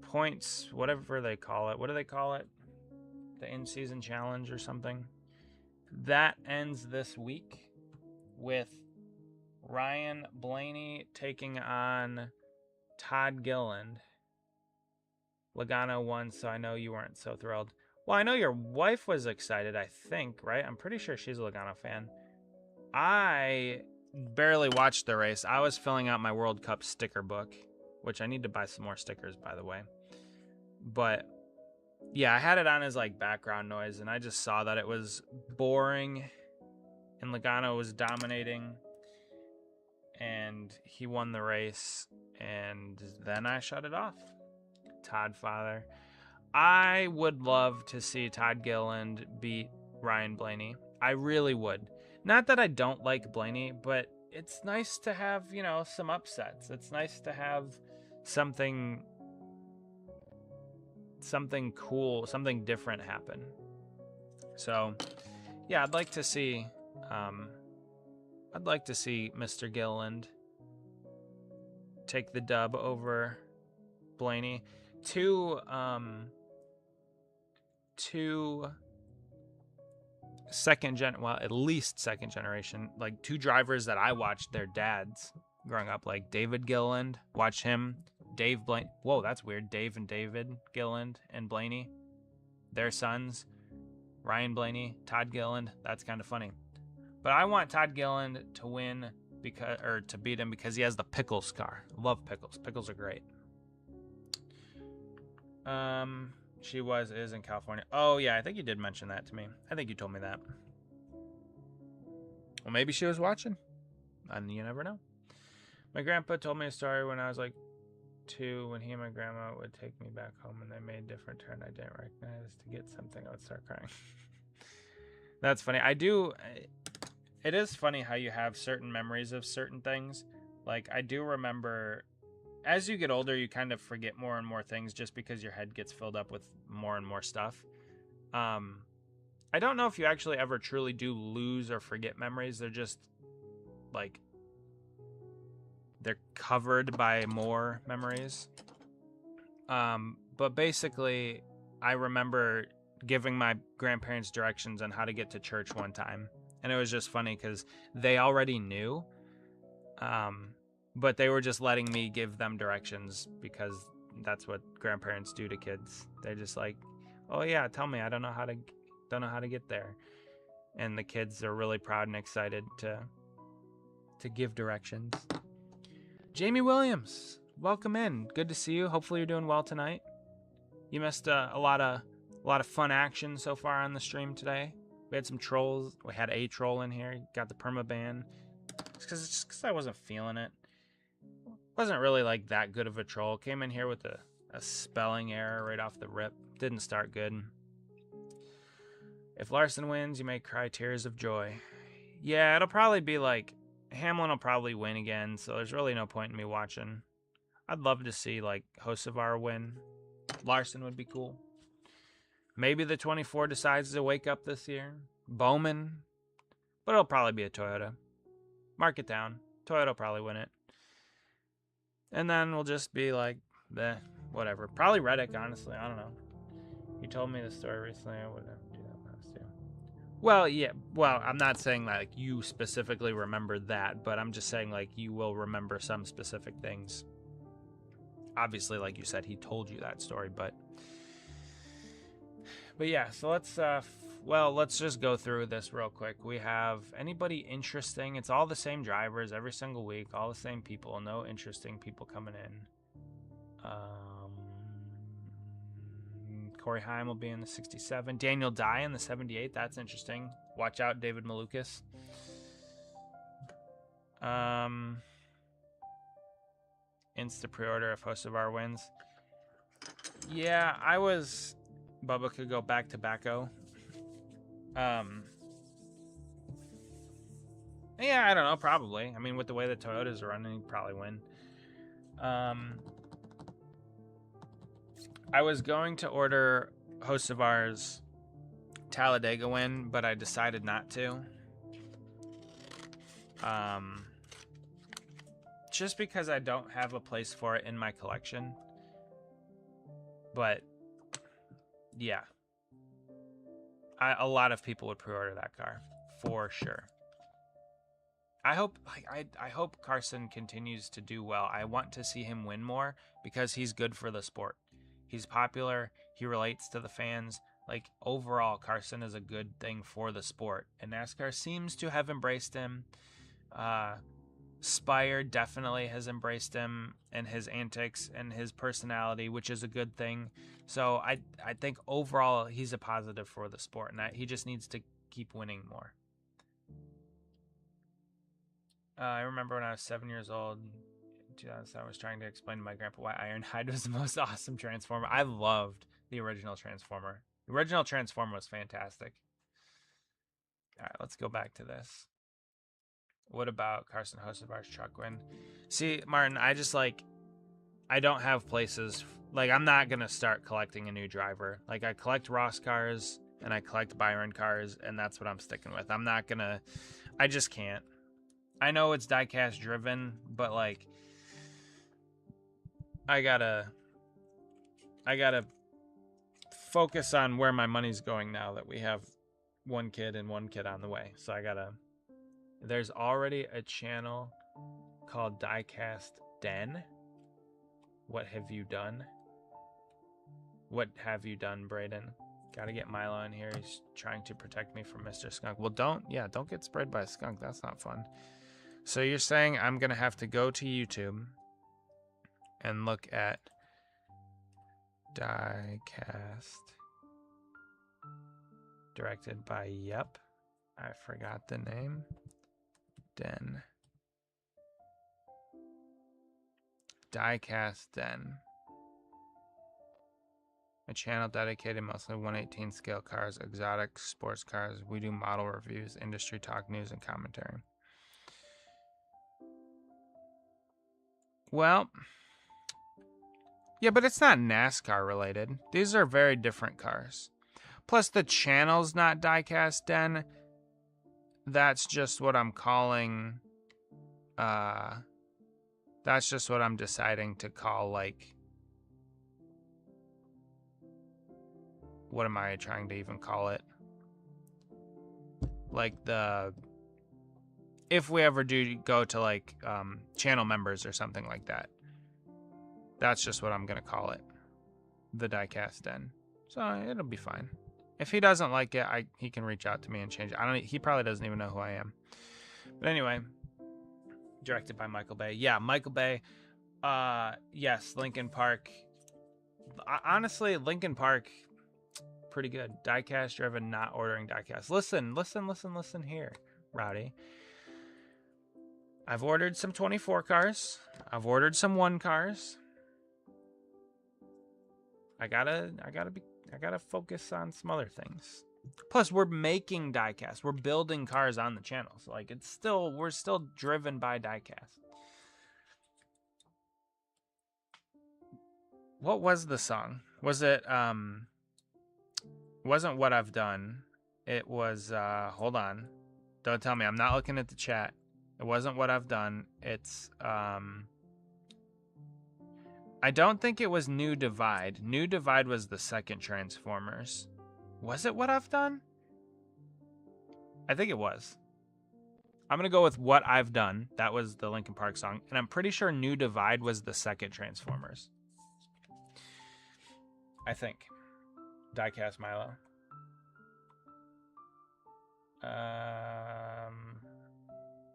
points, whatever they call it. What do they call it? the in-season challenge or something. That ends this week with Ryan Blaney taking on Todd Gilliland. Logano won, so I know you weren't so thrilled. Well, I know your wife was excited, I think, right? I'm pretty sure she's a Logano fan. I barely watched the race. I was filling out my World Cup sticker book, which I need to buy some more stickers, by the way. But yeah, I had it on as like background noise, and I just saw that it was boring, and Logano was dominating, and he won the race, and then I shut it off. Todd Father. I would love to see Todd Gilliland beat Ryan Blaney. I really would. Not that I don't like Blaney, but it's nice to have, you know, some upsets. It's nice to have something cool, something different happen. So, yeah, I'd like to see Mr. Gilliland take the dub over Blaney. Two at least second generation, like two drivers that I watched their dads growing up, like David Gilliland, watch him, Dave Blaney. Whoa, that's weird. Dave and David Gilliland and Blaney, their sons, Ryan Blaney, Todd Gilliland. That's kind of funny. But I want Todd Gilliland to win to beat him because he has the pickles car. Love pickles. Pickles are great. She is in California. Oh, yeah, I think you did mention that to me. I think you told me that. Well, maybe she was watching. And you never know. My grandpa told me a story when I was like 2, when he and my grandma would take me back home and they made a different turn I didn't recognize. To get something, I would start crying. That's funny. It is funny how you have certain memories of certain things. Like, I do remember, as you get older, you kind of forget more and more things just because your head gets filled up with more and more stuff. I don't know if you actually ever truly do lose or forget memories. They're just, like, they're covered by more memories. But basically, I remember giving my grandparents directions on how to get to church one time. And it was just funny because they already knew. But they were just letting me give them directions because that's what grandparents do to kids. They're just like, "Oh yeah, tell me. I don't know how to get there." And the kids are really proud and excited to give directions. Jamie Williams, welcome in. Good to see you. Hopefully you're doing well tonight. You missed a lot of fun action so far on the stream today. We had some trolls. We had a troll in here. Got the permaban. It's just because I wasn't feeling it. Wasn't really like that good of a troll. Came in here with a spelling error right off the rip. Didn't start good. If Larson wins, you may cry tears of joy. Yeah, it'll probably be like Hamlin will probably win again, so there's really no point in me watching. I'd love to see like Hocevar win. Larson would be cool. Maybe the 24 decides to wake up this year. Bowman. But it'll probably be a Toyota. Mark it down. Toyota will probably win it. And then we'll just be like, whatever. Probably Reddick, honestly. I don't know. You told me the story recently. I wouldn't do that last year. Well, yeah. Well, I'm not saying like you specifically remember that, but I'm just saying like you will remember some specific things. Obviously, like you said, he told you that story, but yeah. So let's just go through this real quick. We have anybody interesting? It's all the same drivers every single week, all the same people, no interesting people coming in. Corey Heim will be in the 67. Daniel Dye in the 78. That's interesting. Watch out, David Malukas. Insta pre-order if Hocevar wins. Yeah, Bubba could go back to Backo. Yeah, I don't know, probably. I mean, with the way the Toyotas are running, he'd probably win. I was going to order Hocevar's Talladega win, but I decided not to. Just because I don't have a place for it in my collection. But, yeah. A lot of people would pre-order that car for sure. I hope I hope Carson continues to do well. I want to see him win more because he's good for the sport. He's popular. He relates to the fans. Like, overall, Carson is a good thing for the sport, and NASCAR seems to have embraced him. Spire definitely has embraced him and his antics and his personality, which is a good thing. So I think overall he's a positive for the sport, and he just needs to keep winning more. I remember when I was 7 years old, in 2007, I was trying to explain to my grandpa why Ironhide was the most awesome Transformer. I loved the original Transformer. The original Transformer was fantastic. All right, let's go back to this. What about Carson Hosevar's truck win? See, Martin, I don't have places. Like, I'm not going to start collecting a new driver. Like, I collect Ross cars and I collect Byron cars, and that's what I'm sticking with. I'm not going to, I just can't. I know it's diecast driven, but like, I gotta focus on where my money's going now that we have one kid and one kid on the way. So there's already a channel called Diecast Den. What have you done? What have you done, Braden? Gotta get Milo in here. He's trying to protect me from Mr. Skunk. Well, don't get sprayed by a skunk. That's not fun. So you're saying I'm gonna have to go to YouTube and look at Diecast, directed by Yep. I forgot the name. Den. Diecast Den. A channel dedicated mostly 1/18 scale cars, exotic sports cars. We do model reviews, industry talk, news, and commentary. Well, yeah, but it's not NASCAR related. These are very different cars. Plus, the channel's not Diecast Den. That's just what I'm calling. That's just what I'm deciding to call, like. What am I trying to even call it? Like if we ever do go to like channel members or something like that, that's just what I'm gonna call it, the Diecast Den. So it'll be fine. If he doesn't like it, he can reach out to me and change it. He probably doesn't even know who I am. But anyway, directed by Michael Bay. Yeah, Michael Bay. Yes, Linkin Park. Honestly, Linkin Park, pretty good. Diecast driven, not ordering diecast. Listen here, Rowdy. I've ordered some 24 cars. I've ordered some 1 cars. I gotta focus on some other things. Plus, we're making diecast. We're building cars on the channel. So like, we're still driven by diecast. What was the song? Was it wasn't What I've Done. It was hold on. Don't tell me. I'm not looking at the chat. It wasn't What I've Done. It's I don't think it was New Divide. New Divide was the second Transformers. Was it What I've Done? I think it was. I'm going to go with What I've Done. That was the Linkin Park song. And I'm pretty sure New Divide was the second Transformers. I think. Diecast Milo.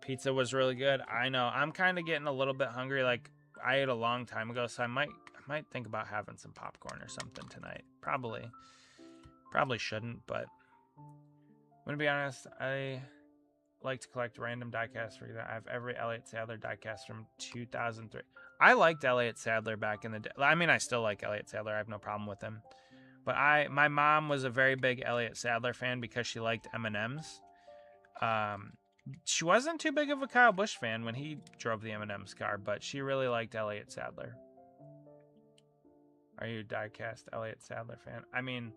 Pizza was really good. I know. I'm kind of getting a little bit hungry. Like, I ate a long time ago, so I might think about having some popcorn or something tonight. Probably shouldn't, but I'm gonna be honest. I like to collect random diecasts. I have every Elliott Sadler diecast from 2003. I liked Elliott Sadler back in the day. I mean, I still like Elliott Sadler. I have no problem with him. But my mom was a very big Elliott Sadler fan because she liked M&Ms. She wasn't too big of a Kyle Busch fan when he drove the M&M's car, but she really liked Elliott Sadler. Are you a diecast Elliott Sadler fan? I mean,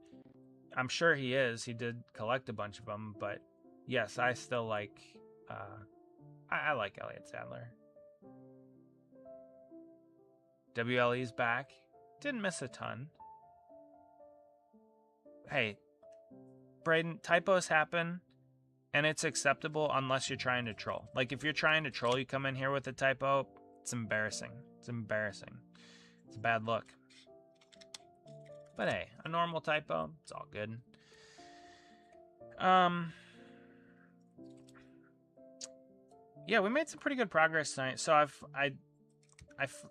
I'm sure he is. He did collect a bunch of them, but yes, I still like. I like Elliott Sadler. WLE's back. Didn't miss a ton. Hey, Braden, typos happen, and it's acceptable unless you're trying to troll. Like, if you're trying to troll, you come in here with a typo, it's embarrassing. It's embarrassing. It's a bad look. But hey, a normal typo, it's all good. Yeah, we made some pretty good progress tonight. So I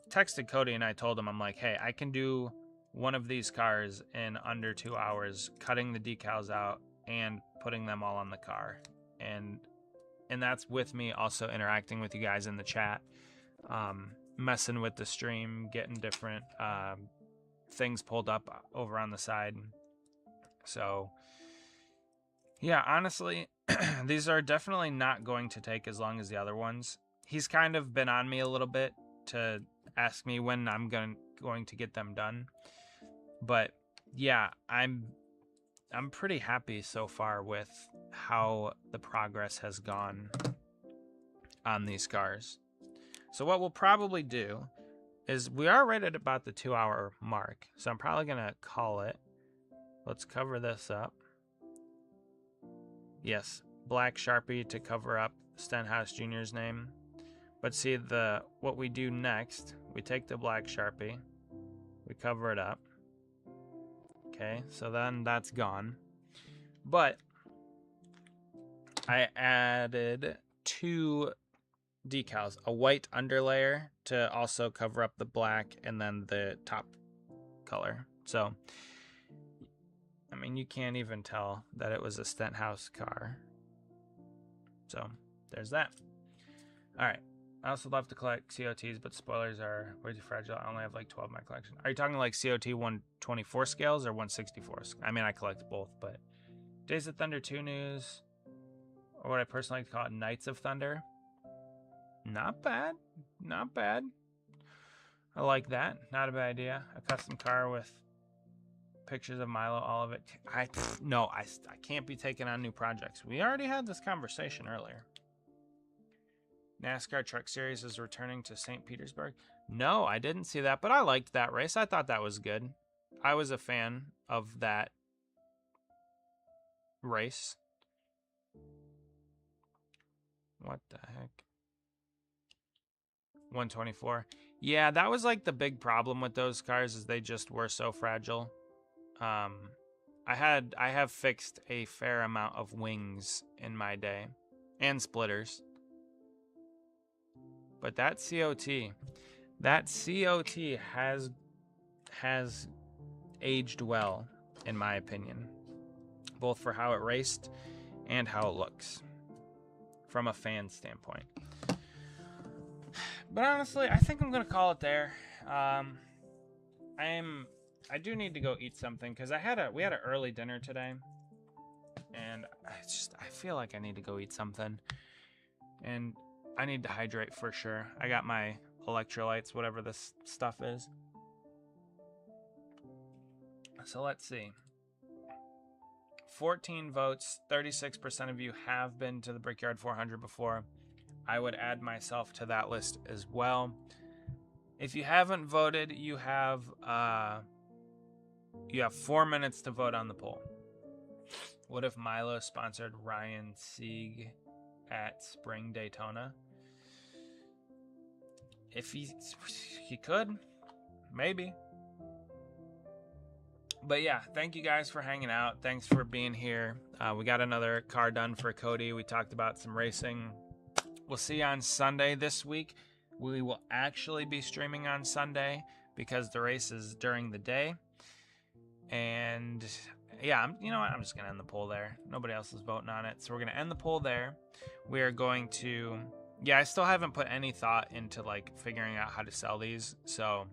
texted Cody and I told him, I'm like, hey, I can do one of these cars in under 2 hours, cutting the decals out and putting them all on the car. And that's with me also interacting with you guys in the chat, messing with the stream, getting different things pulled up over on the side. So yeah, honestly, these are definitely not going to take as long as the other ones. He's kind of been on me a little bit to ask me when I'm going to get them done. But yeah, I'm pretty happy so far with how the progress has gone on these cars. So what we'll probably do is, we are right at about the 2 hour mark. So I'm probably going to call it. Let's cover this up. Yes, black Sharpie to cover up Stenhouse Jr.'s name. But see, what we do next, we take the black Sharpie, we cover it up. Okay, so then that's gone. But I added 2 decals, a white underlayer to also cover up the black, and then the top color. So, I mean, you can't even tell that it was a Stenhouse car. So, there's that. All right. I also love to collect COTs, but spoilers are way too fragile. I only have like 12 in my collection. Are you talking like COT 124 scales or 164? I mean, I collect both, but Days of Thunder 2 news, or what I personally like to call it, Knights of Thunder. Not bad. Not bad. I like that. Not a bad idea. A custom car with pictures of Milo, all of it. I can't be taking on new projects. We already had this conversation earlier. NASCAR Truck Series is returning to St. Petersburg. No, I didn't see that, but I liked that race. I thought that was good. I was a fan of that race. What the heck? 124. Yeah, that was like the big problem with those cars, is they just were so fragile. I have fixed a fair amount of wings in my day, and splitters. But that COT has aged well, in my opinion, both for how it raced and how it looks from a fan standpoint. But honestly, I think I'm gonna call it there. I do need to go eat something, because we had an early dinner today, and I feel like I need to go eat something, and I need to hydrate for sure. I got my electrolytes, whatever this stuff is. So let's see. 14 votes, 36% of you have been to the Brickyard 400 before. I would add myself to that list as well. If you haven't voted, you have 4 minutes to vote on the poll. What if Milo sponsored Ryan Sieg at Spring Daytona? If he could, maybe. But yeah, thank you guys for hanging out. Thanks for being here. We got another car done for Cody. We talked about some racing. We'll see you on Sunday this week. We will actually be streaming on Sunday because the race is during the day. And yeah, you know what? I'm just going to end the poll there. Nobody else is voting on it. So we're going to end the poll there. We are going to... Yeah, I still haven't put any thought into like figuring out how to sell these. So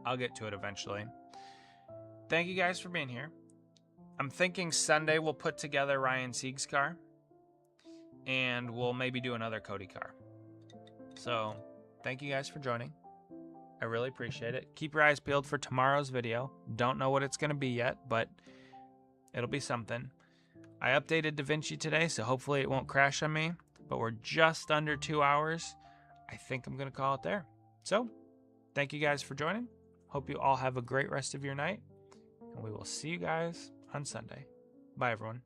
I'll get to it eventually. Thank you guys for being here. I'm thinking Sunday we'll put together Ryan Sieg's car. And we'll maybe do another Cody car. So thank you guys for joining. I really appreciate it. Keep your eyes peeled for tomorrow's video. Don't know what it's going to be yet, but it'll be something. I updated DaVinci today, so hopefully it won't crash on me. But we're just under 2 hours. I think I'm going to call it there. So thank you guys for joining. Hope you all have a great rest of your night. And we will see you guys on Sunday. Bye, everyone.